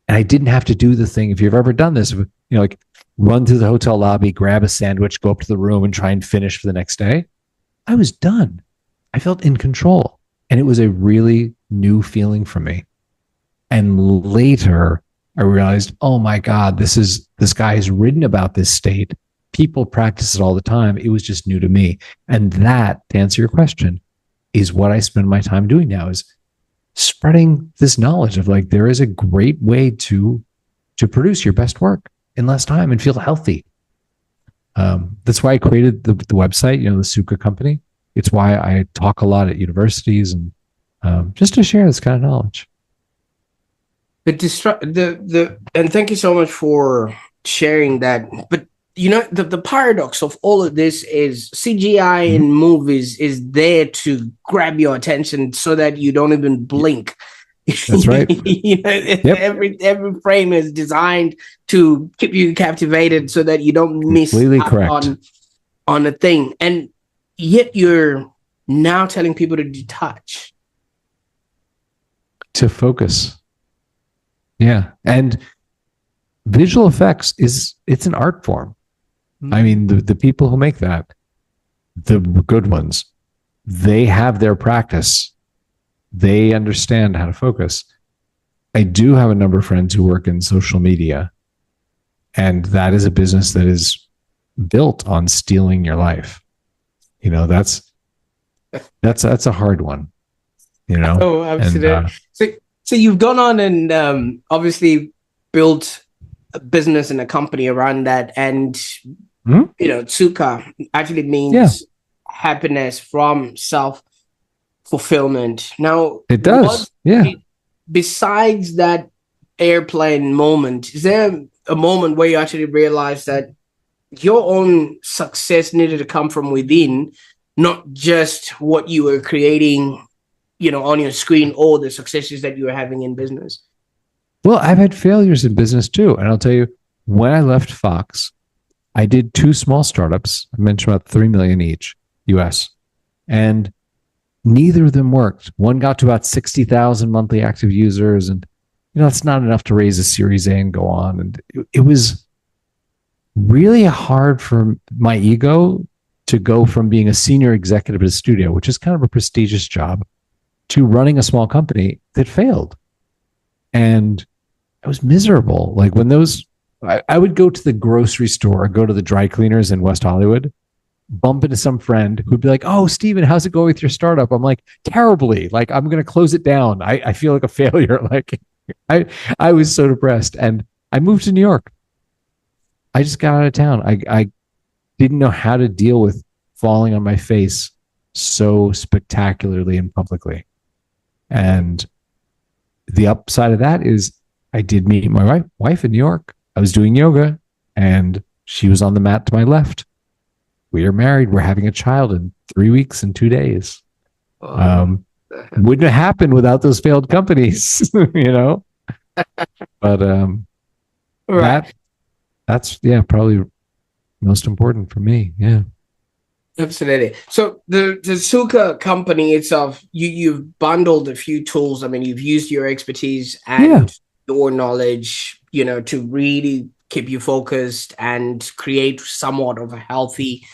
Speaker 1: And I didn't have to do the thing. If you've ever done this, like run through the hotel lobby, grab a sandwich, go up to the room and try and finish for the next day. I was done. I felt in control. And it was a really new feeling for me. And later I realized, oh my God, this guy has written about this state. People practice it all the time. It was just new to me. And that, to answer your question, is what I spend my time doing now, is spreading this knowledge of like, there is a great way to produce your best work in less time and feel healthy. That's why I created the website, the Sukha company. It's why I talk a lot at universities and just to share this kind of knowledge.
Speaker 2: And thank you so much for sharing that. But the paradox of all of this is CGI in movies is there to grab your attention so that you don't even blink.
Speaker 1: That's right.
Speaker 2: Yep. Every frame is designed to keep you captivated so that you don't miss out on a thing. And yet you're now telling people to detach.
Speaker 1: To focus. Yeah. And visual effects it's an art form. I mean, the people who make that, the good ones, they have their practice. They understand how to focus. I do have a number of friends who work in social media, and that is a business that is built on stealing your life. That's a hard one.
Speaker 2: Oh, absolutely. And, so you've gone on and obviously built a business and a company around that, and Sukha actually means happiness from self-fulfillment. Now
Speaker 1: it does.
Speaker 2: Besides that airplane moment, is there a moment where you actually realize that your own success needed to come from within, not just what you were creating, on your screen, or the successes that you were having in business?
Speaker 1: Well, I've had failures in business too. And I'll tell you, when I left Fox, I did 2 small startups. I mentioned about 3 million each US, and neither of them worked. One got to about 60,000 monthly active users. And, it's not enough to raise a Series A and go on. And it was really hard for my ego to go from being a senior executive at a studio, which is kind of a prestigious job, to running a small company that failed. And I was miserable. Like when I would go to the grocery store or go to the dry cleaners in West Hollywood, bump into some friend who'd be like, oh, Steven, how's it going with your startup? I'm like, terribly. Like, I'm going to close it down. I feel like a failure. Like I was so depressed, and I moved to New York. I just got out of town. I didn't know how to deal with falling on my face so spectacularly and publicly. And the upside of that is I did meet my wife in New York. I was doing yoga and she was on the mat to my left. We are married. We're having a child in 3 weeks and 2 days. Wouldn't have happened without those failed companies, But
Speaker 2: right.
Speaker 1: That's, yeah, probably most important for me. Yeah.
Speaker 2: Absolutely. So the Sukha company itself, you've bundled a few tools. I mean, you've used your expertise
Speaker 1: Yeah.
Speaker 2: and your knowledge, to really keep you focused and create somewhat of a healthy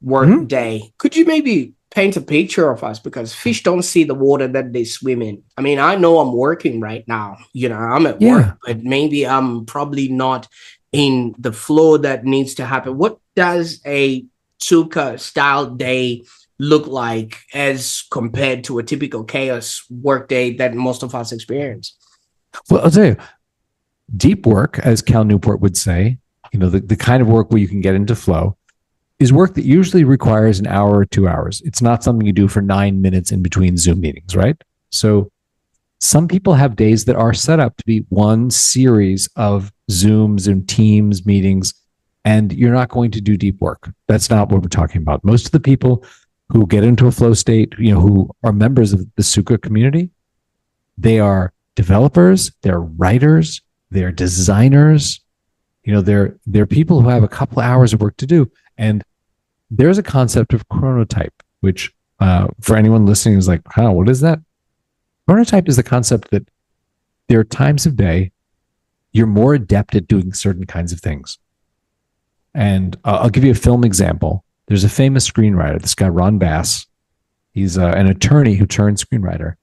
Speaker 2: work
Speaker 1: Mhm.
Speaker 2: day. Could you maybe paint a picture of us? Because fish don't see the water that they swim in. I mean, I know I'm working right now. I'm at work,
Speaker 1: Yeah.
Speaker 2: but maybe I'm probably not in the flow that needs to happen. What does a Sukha style day look like as compared to a typical chaos work day that most of us experience?
Speaker 1: Well, I'll tell you, deep work, as Cal Newport would say, the kind of work where you can get into flow is work that usually requires an hour or 2 hours. It's not something you do for 9 minutes in between Zoom meetings, right? So some people have days that are set up to be one series of Zooms and Teams meetings, and you're not going to do deep work. That's not what we're talking about. Most of the people who get into a flow state, who are members of the Sukha community, they are developers, they're writers, they're designers, they're people who have a couple of hours of work to do. And there's a concept of chronotype, which for anyone listening is like, huh, what is that? Chronotype is the concept that there are times of day you're more adept at doing certain kinds of things. And I'll give you a film example. There's a famous screenwriter, this guy, Ron Bass. He's an attorney who turned screenwriter.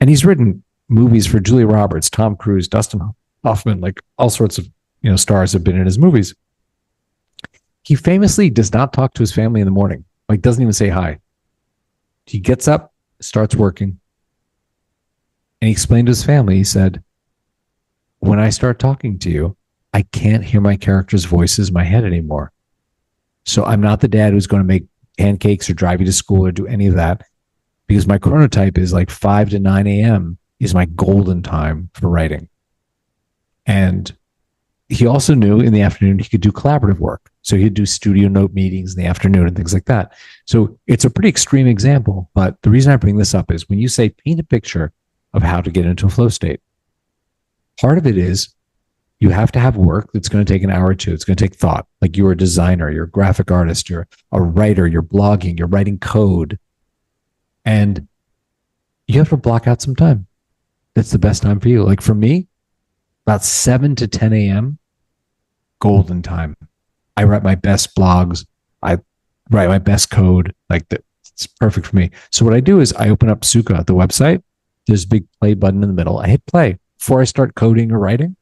Speaker 1: And he's written movies for Julia Roberts, Tom Cruise, Dustin Hoffman, like all sorts of stars have been in his movies. He famously does not talk to his family in the morning, like doesn't even say hi. He gets up, starts working, and he explained to his family, he said, when I start talking to you, I can't hear my characters' voices in my head anymore. So I'm not the dad who's going to make pancakes or drive you to school or do any of that, because my chronotype is like 5 to 9 a.m. is my golden time for writing. And he also knew in the afternoon he could do collaborative work. So he'd do studio note meetings in the afternoon and things like that. So it's a pretty extreme example. But the reason I bring this up is when you say paint a picture of how to get into a flow state, part of it is you have to have work that's going to take an hour or two. It's going to take thought. Like you're a designer, you're a graphic artist, you're a writer, you're blogging, you're writing code. And you have to block out some time. That's the best time for you. Like for me, about 7 to 10 a.m., golden time. I write my best blogs. I write my best code. Like it's perfect for me. So what I do is I open up Sukha, the website. There's a big play button in the middle. I hit play before I start coding or writing.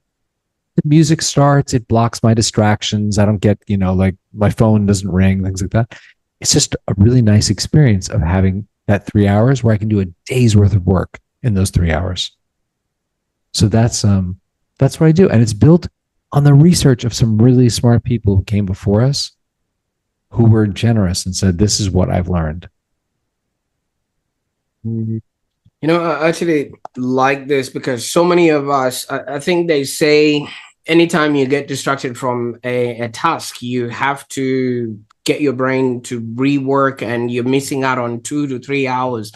Speaker 1: The music starts. It blocks my distractions. I don't get, like my phone doesn't ring, things like that. It's just a really nice experience of having that 3 hours where I can do a day's worth of work in those 3 hours. So that's what I do. And it's built on the research of some really smart people who came before us who were generous and said, this is what I've learned.
Speaker 2: I actually like this because so many of us, I think they say anytime you get distracted from a task, you have to get your brain to rework and you're missing out on 2 to 3 hours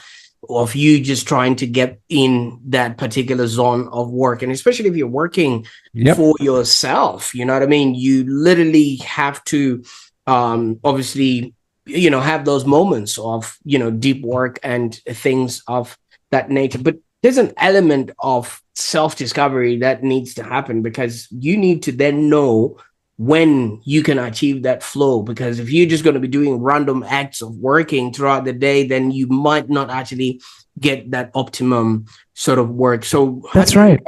Speaker 2: of you just trying to get in that particular zone of work. And especially if you're working for yourself, you know what I mean? You literally have to obviously, have those moments of, deep work and things of that nature. But there's an element of self-discovery that needs to happen because you need to then know when you can achieve that flow. Because if you're just going to be doing random acts of working throughout the day, then you might not actually get that optimum sort of work. So
Speaker 1: that's right.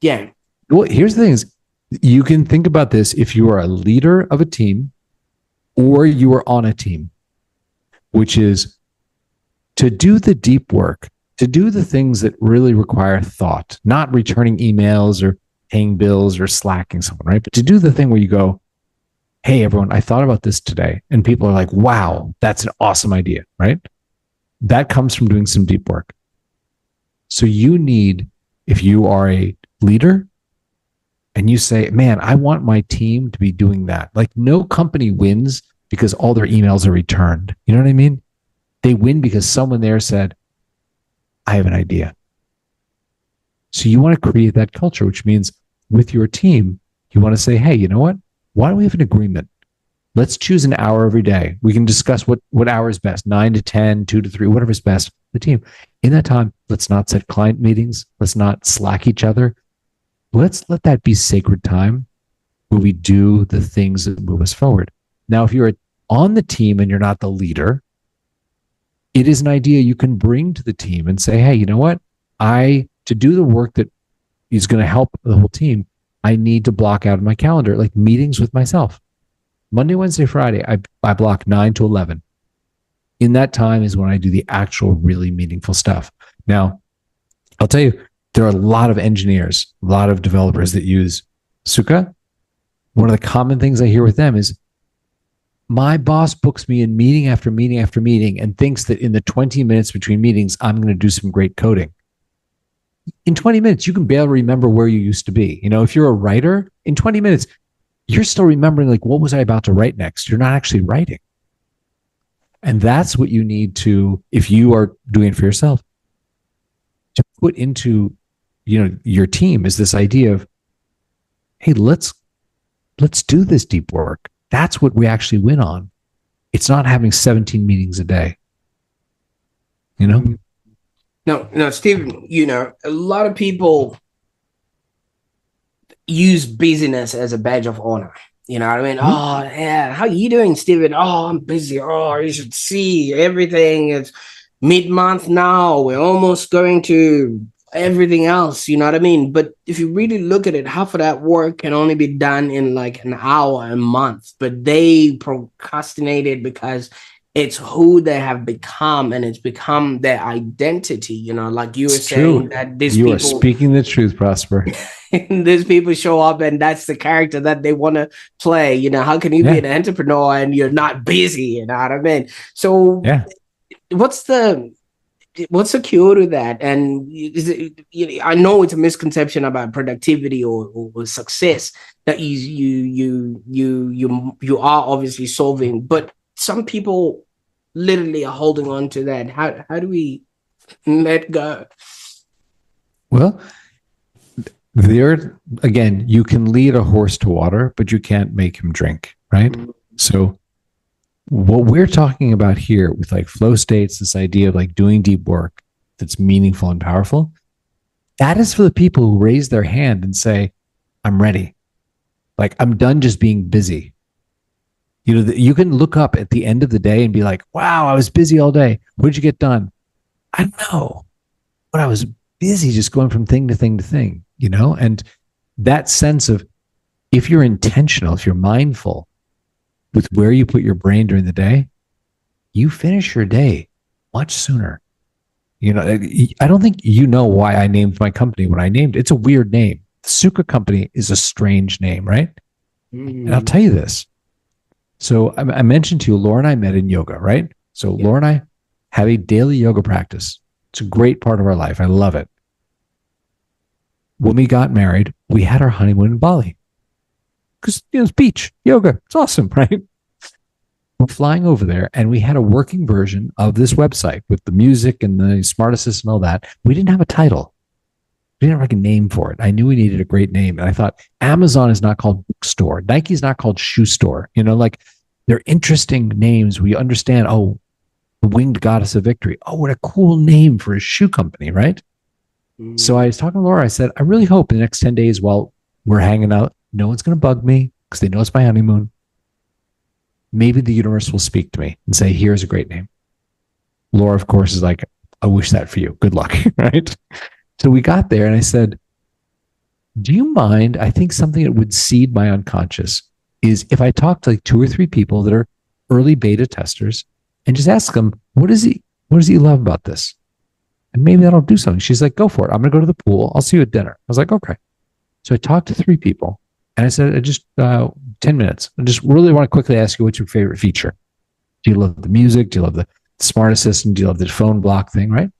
Speaker 2: Yeah.
Speaker 1: Well, here's the thing is you can think about this if you are a leader of a team or you are on a team, which is to do the deep work, to do the things that really require thought, not returning emails or paying bills or slacking someone, right? But to do the thing where you go, hey, everyone, I thought about this today. And people are like, wow, that's an awesome idea, right? That comes from doing some deep work. So you need, if you are a leader and you say, man, I want my team to be doing that. Like no company wins because all their emails are returned. You know what I mean? They win because someone there said, I have an idea. So you want to create that culture, which means with your team, you want to say, hey, you know what? why don't we have an agreement? Let's choose an hour every day. We can discuss what hour is best, 9 to 10, 2 to 3, whatever is best for the team. In that time, let's not set client meetings. Let's not slack each other. Let's let that be sacred time where we do the things that move us forward. Now, if you're on the team and you're not the leader, it is an idea you can bring to the team and say, hey, you know what? To do the work that is going to help the whole team, I need to block out of my calendar, like meetings with myself. Monday, Wednesday, Friday, I block 9 to 11. In that time is when I do the actual really meaningful stuff. Now, I'll tell you, there are a lot of engineers, a lot of developers that use Sukha. One of the common things I hear with them is, my boss books me in meeting after meeting after meeting and thinks that in the 20 minutes between meetings, I'm going to do some great coding. In 20 minutes, you can barely remember where you used to be. If you're a writer, in 20 minutes, you're still remembering, like, what was I about to write next? You're not actually writing. And that's what you need to, if you are doing it for yourself, to put into, your team, is this idea of, hey, let's do this deep work. That's what we actually win on. It's not having 17 meetings a day.
Speaker 2: No, Steven, a lot of people use busyness as a badge of honor. You know what I mean? Mm-hmm. Oh, yeah. How you doing, Steven? Oh, I'm busy. Oh, you should see everything. It's mid-month now. We're almost going to everything else. You know what I mean? But if you really look at it, half of that work can only be done in like an hour a month. But they procrastinated because it's who they have become, and it's become their identity. Like you were saying, that these people... You
Speaker 1: are speaking the truth, Prosper.
Speaker 2: These people show up and that's the character that they want to play. How can you be an entrepreneur and you're not busy? You know what I mean? So what's the cure to that? And is it, I know it's a misconception about productivity or success that you are obviously solving, but some people literally are holding on to that. How do we let go?
Speaker 1: Well, there again, you can lead a horse to water, but you can't make him drink, right? Mm-hmm. So what we're talking about here with like flow states, this idea of like doing deep work that's meaningful and powerful, that is for the people who raise their hand and say, I'm ready. Like, I'm done just being busy. You can look up at the end of the day and be like, wow, I was busy all day. What did you get done? I don't know, but I was busy just going from thing to thing to thing, and that sense of, if you're intentional, if you're mindful with where you put your brain during the day, you finish your day much sooner. I don't think why I named my company what I named. It's a weird name. The Sukha company is a strange name, right? Mm. And I'll tell you this. So I mentioned to you, Laura and I met in yoga, right? So Laura and I have a daily yoga practice. It's a great part of our life. I love it. When we got married, we had our honeymoon in Bali. Because, it's beach, yoga. It's awesome, right? We're flying over there, and we had a working version of this website with the music and the smart assist and all that. We didn't have a title. We didn't have a name for it. I knew we needed a great name. And I thought, Amazon is not called bookstore. Nike's not called shoe store. They're interesting names. We understand, the winged goddess of victory. Oh, what a cool name for a shoe company, right? Mm. So I was talking to Laura. I said, I really hope in the next 10 days while we're hanging out, no one's going to bug me because they know it's my honeymoon. Maybe the universe will speak to me and say, here's a great name. Laura, of course, is like, I wish that for you. Good luck, right? So we got there and I said, do you mind? I think something that would seed my unconscious is if I talk to like 2 or 3 people that are early beta testers and just ask them, what does he love about this? And maybe that'll do something. She's like, go for it. I'm going to go to the pool. I'll see you at dinner. I was like, okay. So I talked to 3 people and I said, just 10 minutes. I just really want to quickly ask you, what's your favorite feature? Do you love the music? Do you love the smart assistant? Do you love the phone block thing, right?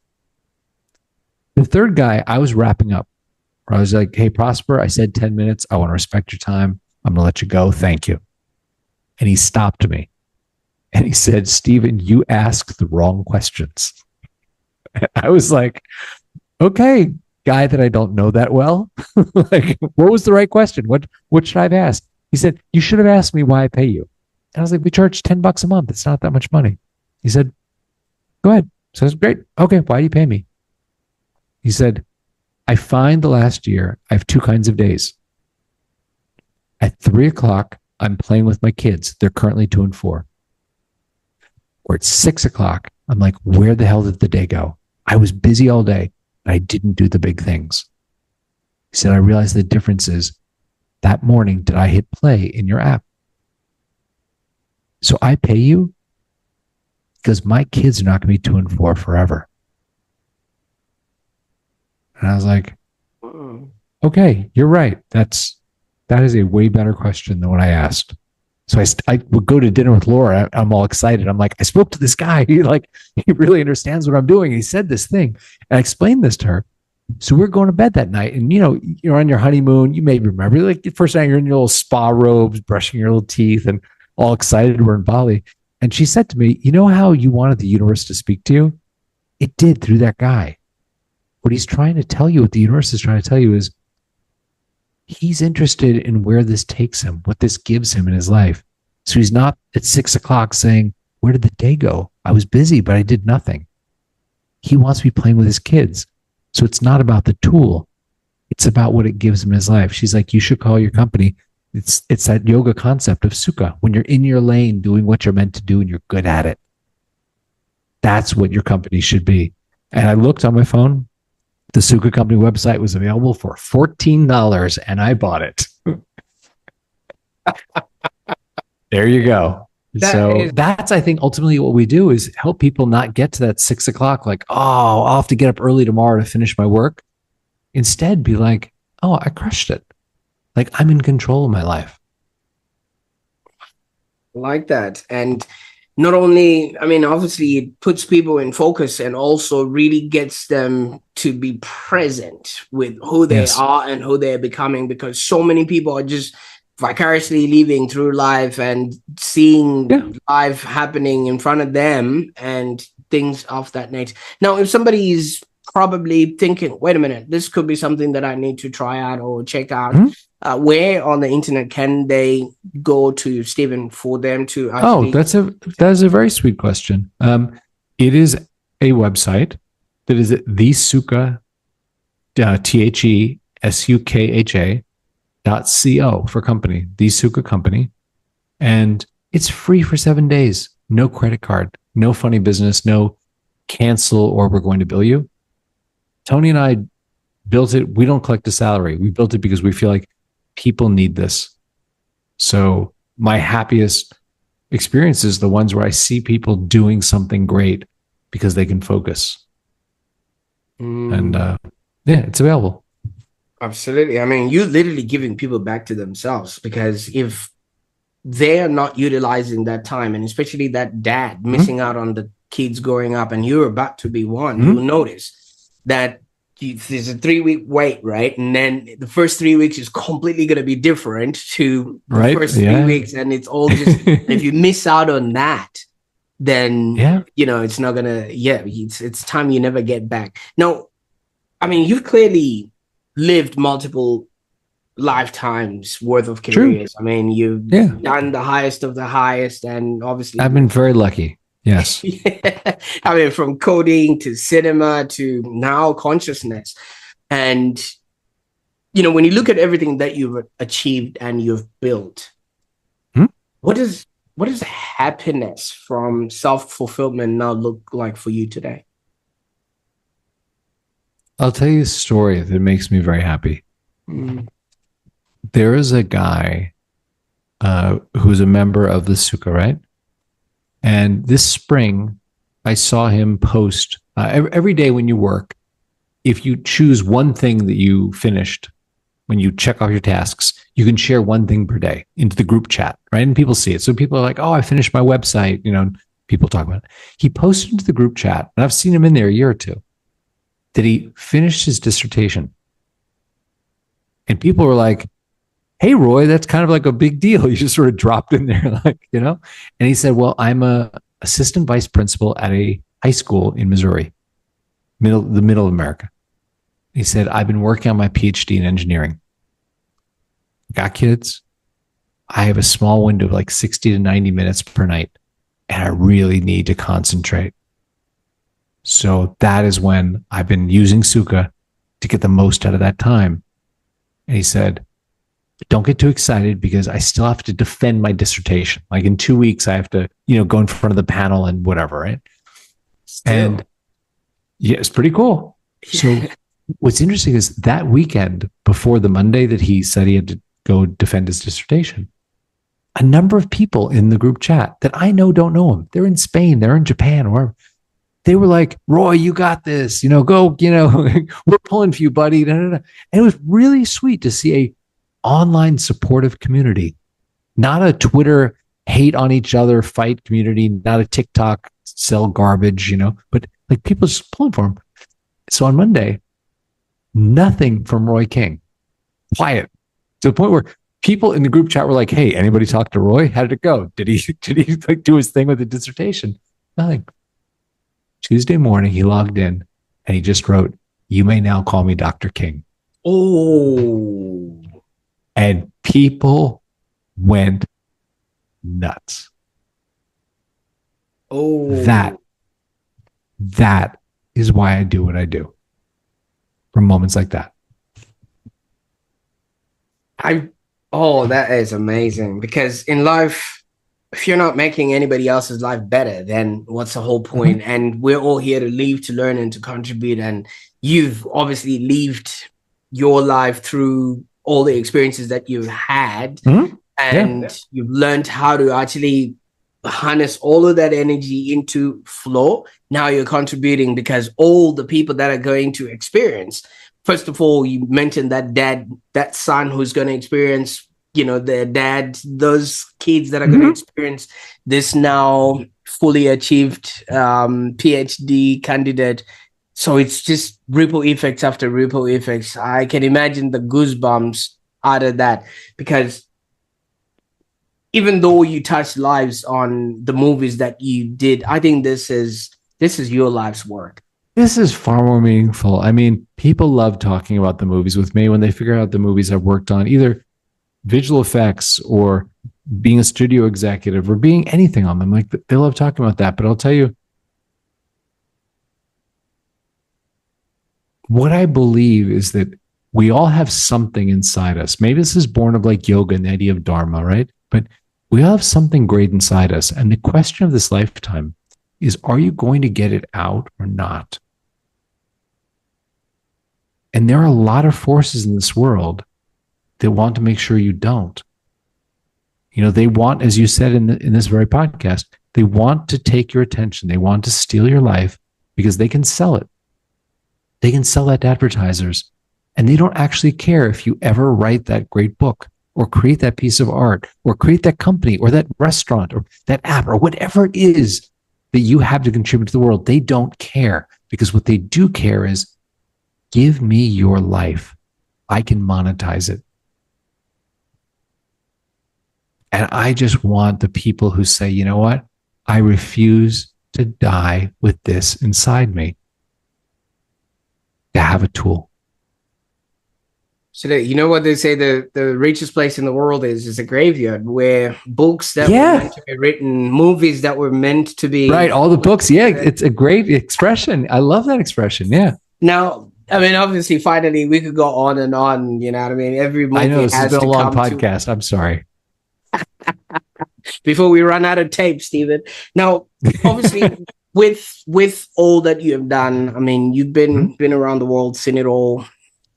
Speaker 1: The third guy, I was wrapping up. I was like, hey, Prosper, I said 10 minutes. I want to respect your time. I'm going to let you go. Thank you. And he stopped me. And he said, Steven, you asked the wrong questions. I was like, okay, guy that I don't know that well. Like, what was the right question? What should I have asked? He said, you should have asked me why I pay you. And I was like, we charge $10 a month. It's not that much money. He said, go ahead. So I said, great. Okay. Why do you pay me? He said, I find the last year I have two kinds of days. At 3:00, I'm playing with my kids. They're currently 2 and 4. Or at 6:00, I'm like, where the hell did the day go? I was busy all day, but I didn't do the big things. He said, I realized the difference is that morning, did I hit play in your app? So I pay you because my kids are not going to be 2 and 4 forever. And I was like, okay, you're right. That is a way better question than what I asked. So I would go to dinner with Laura. I'm all excited. I'm like, I spoke to this guy. He really understands what I'm doing. He said this thing. And I explained this to her. So we're going to bed that night. And, you're on your honeymoon. You may remember, like the first night you're in your little spa robes, brushing your little teeth and all excited. We're in Bali. And she said to me, you know how you wanted the universe to speak to you? It did through that guy. What he's trying to tell you, what the universe is trying to tell you is he's interested in where this takes him, what this gives him in his life. So he's not at 6:00 saying, where did the day go? I was busy, but I did nothing. He wants to be playing with his kids. So it's not about the tool. It's about what it gives him in his life. She's like, you should call your company. It's that yoga concept of Sukha. When you're in your lane doing what you're meant to do and you're good at it. That's what your company should be. And I looked on my phone. The Sukha company website was available for $14 and I bought it. There you go. That's, I think, ultimately what we do is help people not get to that 6:00, like, oh, I'll have to get up early tomorrow to finish my work. Instead, be like, oh, I crushed it. Like, I'm in control of my life.
Speaker 2: Like that. And not only, obviously it puts people in focus and also really gets them to be present with who they are and who they're becoming, because so many people are just vicariously living through life and seeing life happening in front of them and things of that nature. Now, if somebody is probably thinking, wait a minute, this could be something that I need to try out or check out, where on the internet can they go to, Steven, for them to actually...
Speaker 1: that is a very sweet question. It is a website that is the Sukha, TheSukha.co for company, the Sukha company. And it's free for 7 days. No credit card, no funny business, no cancel or we're going to bill you. Tony and I built it. We don't collect a salary. We built it because we feel like people need this. So my happiest experience is the ones where I see people doing something great because they can focus. And it's available.
Speaker 2: Absolutely. You're literally giving people back to themselves, because if they're not utilizing that time, and especially that dad missing out on the kids growing up, and you're about to be one, you'll notice that there's a 3-week wait, right? And then the first 3 weeks is completely going to be different to the first 3 weeks. And it's all just, if you miss out on that, then, it's not going to, it's time you never get back. Now, you've clearly lived multiple lifetimes worth of careers.
Speaker 1: True.
Speaker 2: You've done the highest of the highest, and obviously
Speaker 1: I've been very lucky. Yes.
Speaker 2: From coding to cinema to now consciousness. And, when you look at everything that you've achieved and you've built, what does happiness from self-fulfillment now look like for you today?
Speaker 1: I'll tell you a story that makes me very happy. There is a guy who's a member of the Sukha, right? And this spring, I saw him post every day when you work. If you choose one thing that you finished, when you check off your tasks, you can share one thing per day into the group chat, right? And people see it. So people are like, oh, I finished my website. People talk about it. He posted into the group chat, and I've seen him in there a year or two, that he finished his dissertation. And people were like, hey, Roy, that's kind of like a big deal. You just sort of dropped in there, And he said, well, I'm a assistant vice principal at a high school in Missouri, the middle of America. He said, I've been working on my PhD in engineering. Got kids, I have a small window of like 60 to 90 minutes per night, and I really need to concentrate. So that is when I've been using Sukha to get the most out of that time. And he said, don't get too excited because I still have to defend my dissertation. Like in 2 weeks, I have to, go in front of the panel and whatever, right?
Speaker 2: Still.
Speaker 1: And yeah, it's pretty cool. So what's interesting is that weekend before the Monday that he said he had to go defend his dissertation, a number of people in the group chat that I know don't know him. They're in Spain, they're in Japan, or wherever. They were like, Roy, you got this, go, we're pulling for you, buddy. And it was really sweet to see a online supportive community, not a Twitter hate on each other fight community, not a TikTok sell garbage, but like people just pulling for him. So on Monday, nothing from Roy King, quiet to the point where people in the group chat were like, hey, anybody talk to Roy? How did it go? Did he like do his thing with the dissertation? Nothing. Tuesday morning, he logged in and he just wrote, you may now call me Dr. King.
Speaker 2: Oh.
Speaker 1: And people went nuts.
Speaker 2: Oh.
Speaker 1: That is why I do what I do. From moments like that.
Speaker 2: That is amazing, because in life, if you're not making anybody else's life better, then what's the whole point? Mm-hmm. And we're all here to live, to learn, and to contribute. And you've obviously lived your life through all the experiences that you've had, and you've learned how to actually harness all of that energy into flow. Now you're contributing, because all the people that are going to experience, first of all, you mentioned that son who's going to experience, their dad, those kids that are going to experience this now fully achieved PhD candidate. So it's just ripple effects after ripple effects. I can imagine the goosebumps out of that, because even though you touched lives on the movies that you did, I think this is your life's work.
Speaker 1: This is far more meaningful. I mean, people love talking about the movies with me when they figure out the movies I've worked on, either visual effects or being a studio executive or being anything on them. Like, they love talking about that. But I'll tell you, what I believe is that we all have something inside us. Maybe this is born of like yoga and the idea of dharma, right? But we all have something great inside us. And the question of this lifetime is, are you going to get it out or not? And there are a lot of forces in this world that want to make sure you don't. They want, as you said in this very podcast, they want to take your attention. They want to steal your life because they can sell it. They can sell that to advertisers, and they don't actually care if you ever write that great book or create that piece of art or create that company or that restaurant or that app or whatever it is that you have to contribute to the world. They don't care, because what they do care is, give me your life. I can monetize it. And I just want the people who say, you know what? I refuse to die with this inside me, to have a tool.
Speaker 2: So you know what they say, the richest place in the world is a graveyard, where books that were meant to be written, movies that were meant to be...
Speaker 1: Right, all the books. Yeah, it's a great expression. I love that expression, yeah.
Speaker 2: Now, I mean, obviously, finally, we could go on and on, you know what I mean? Every movie
Speaker 1: I know, this has been a long podcast.
Speaker 2: To...
Speaker 1: I'm sorry.
Speaker 2: Before we run out of tape, Steven. Now, obviously, with all that you have done, I mean, you've been around the world, seen it all,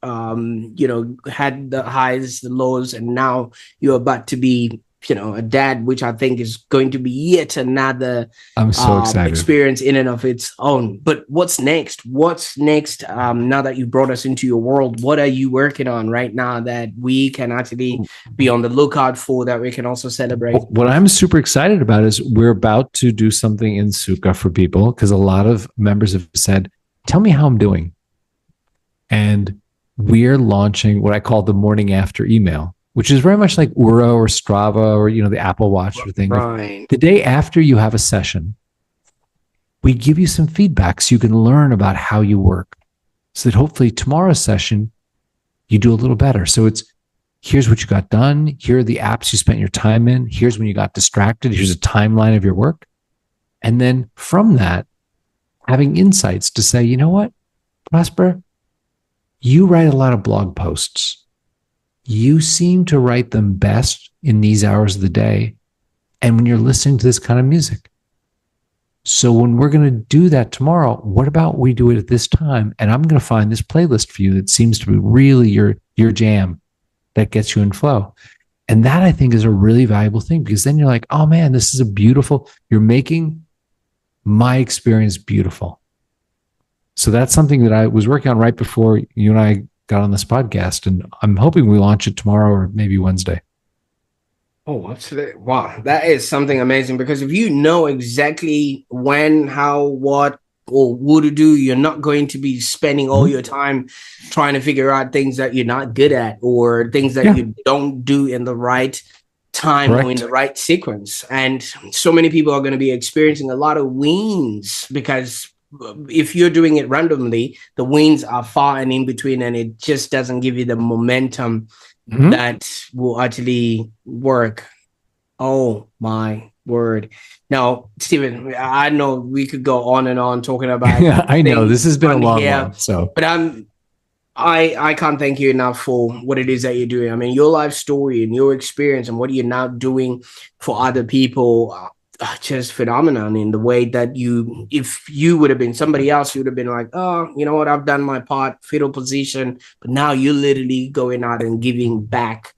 Speaker 2: had the highs, the lows, and now you're about to be, a dad, which I think is going to be yet another
Speaker 1: I'm so excited.
Speaker 2: Experience in and of its own. But what's next? Now that you brought us into your world, what are you working on right now that we can actually be on the lookout for, that we can also celebrate?
Speaker 1: What I'm super excited about is we're about to do something in Sukha for people, because a lot of members have said, tell me how I'm doing. And we're launching what I call the morning after email, which is very much like Oura or Strava or, the Apple Watch or thing.
Speaker 2: Right.
Speaker 1: The day after you have a session, we give you some feedback so you can learn about how you work, so that hopefully tomorrow's session, you do a little better. So it's Here's what you got done. Here are the apps you spent your time in. Here's when you got distracted. Here's a timeline of your work. And then from that, having insights to say, you know what, Prosper, you write a lot of blog posts. You seem to write them best in these hours of the day and when you're listening to this kind of music. So when we're going to do that tomorrow, what about we do it at this time? And I'm going to find this playlist for you that seems to be really your jam that gets you in flow. And that, I think, is a really valuable thing, because then you're like, oh man, this is you're making my experience beautiful. So that's something that I was working on right before you and I got on this podcast. And I'm hoping we launch it tomorrow or maybe Wednesday.
Speaker 2: Oh, absolutely. Wow. That is something amazing, because if you know exactly when, how, what, or what to do, you're not going to be spending all your time trying to figure out things that you're not good at, or things that you don't do in the right time or in the right sequence. And so many people are going to be experiencing a lot of wins, because if you're doing it randomly, the wins are far and in between, and it just doesn't give you the momentum that will actually work. Oh my word. Now, Steven, I know we could go on and on talking about
Speaker 1: I know this has been a long one,
Speaker 2: but I can't thank you enough for what it is that you're doing. I mean, your life story and your experience and what you're now doing for other people are just phenomenal in the way that if you would have been somebody else, you would have been like, oh, you know what, I've done my part, fetal position. But now you're literally going out and giving back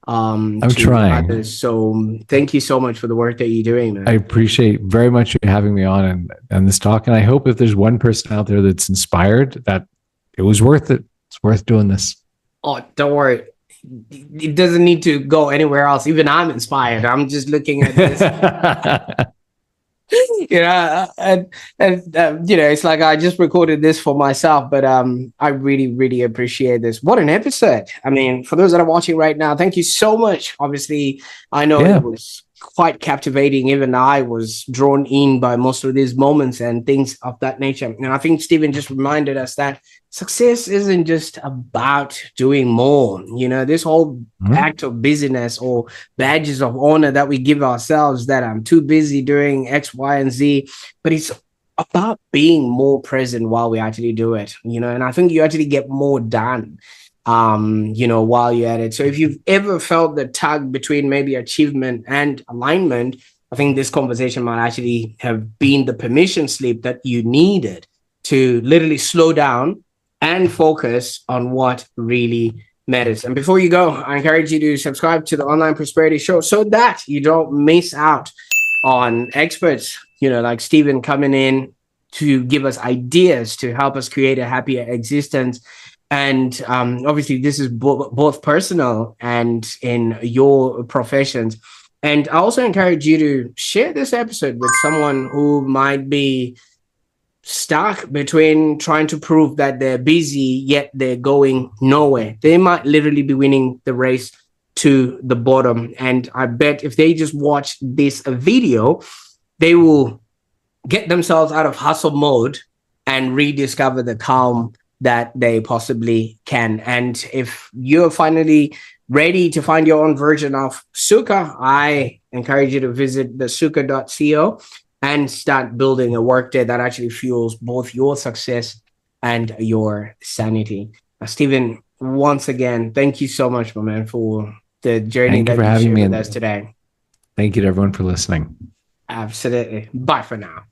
Speaker 1: I'm trying.
Speaker 2: others. So thank you so much for the work that you're doing, man.
Speaker 1: I appreciate very much you having me on and this talk. And I hope if there's one person out there that's inspired, that it was worth it. It's worth doing this.
Speaker 2: Oh, don't worry. It doesn't need to go anywhere else. Even I'm inspired. I'm just looking at this. It's like I just recorded this for myself, but I really, really appreciate this. What an episode. I mean, for those that are watching right now, thank you so much. Obviously, I know it was quite captivating. Even I was drawn in by most of these moments and things of that nature. And I think Steven just reminded us that success isn't just about doing more. This whole act of busyness or badges of honor that we give ourselves, that I'm too busy doing X, Y, and Z, but it's about being more present while we actually do it, and I think you actually get more done while you're at it. So if you've ever felt the tug between maybe achievement and alignment, I think this conversation might actually have been the permission slip that you needed to literally slow down and focus on what really matters. And before you go, I encourage you to subscribe to the Online Prosperity Show so that you don't miss out on experts, like Steven, coming in to give us ideas to help us create a happier existence. And obviously, this is both personal and in your professions. And I also encourage you to share this episode with someone who might be stuck between trying to prove that they're busy, yet they're going nowhere. They might literally be winning the race to the bottom. And I bet if they just watch this video, they will get themselves out of hustle mode and rediscover the calm that they possibly can. And if you're finally ready to find your own version of Sukha, I encourage you to visit the sukha.co and start building a workday that actually fuels both your success and your sanity. Steven, once again, thank you so much, my man, for the journey that you shared with us today.
Speaker 1: Thank you to everyone for listening.
Speaker 2: Absolutely. Bye for now.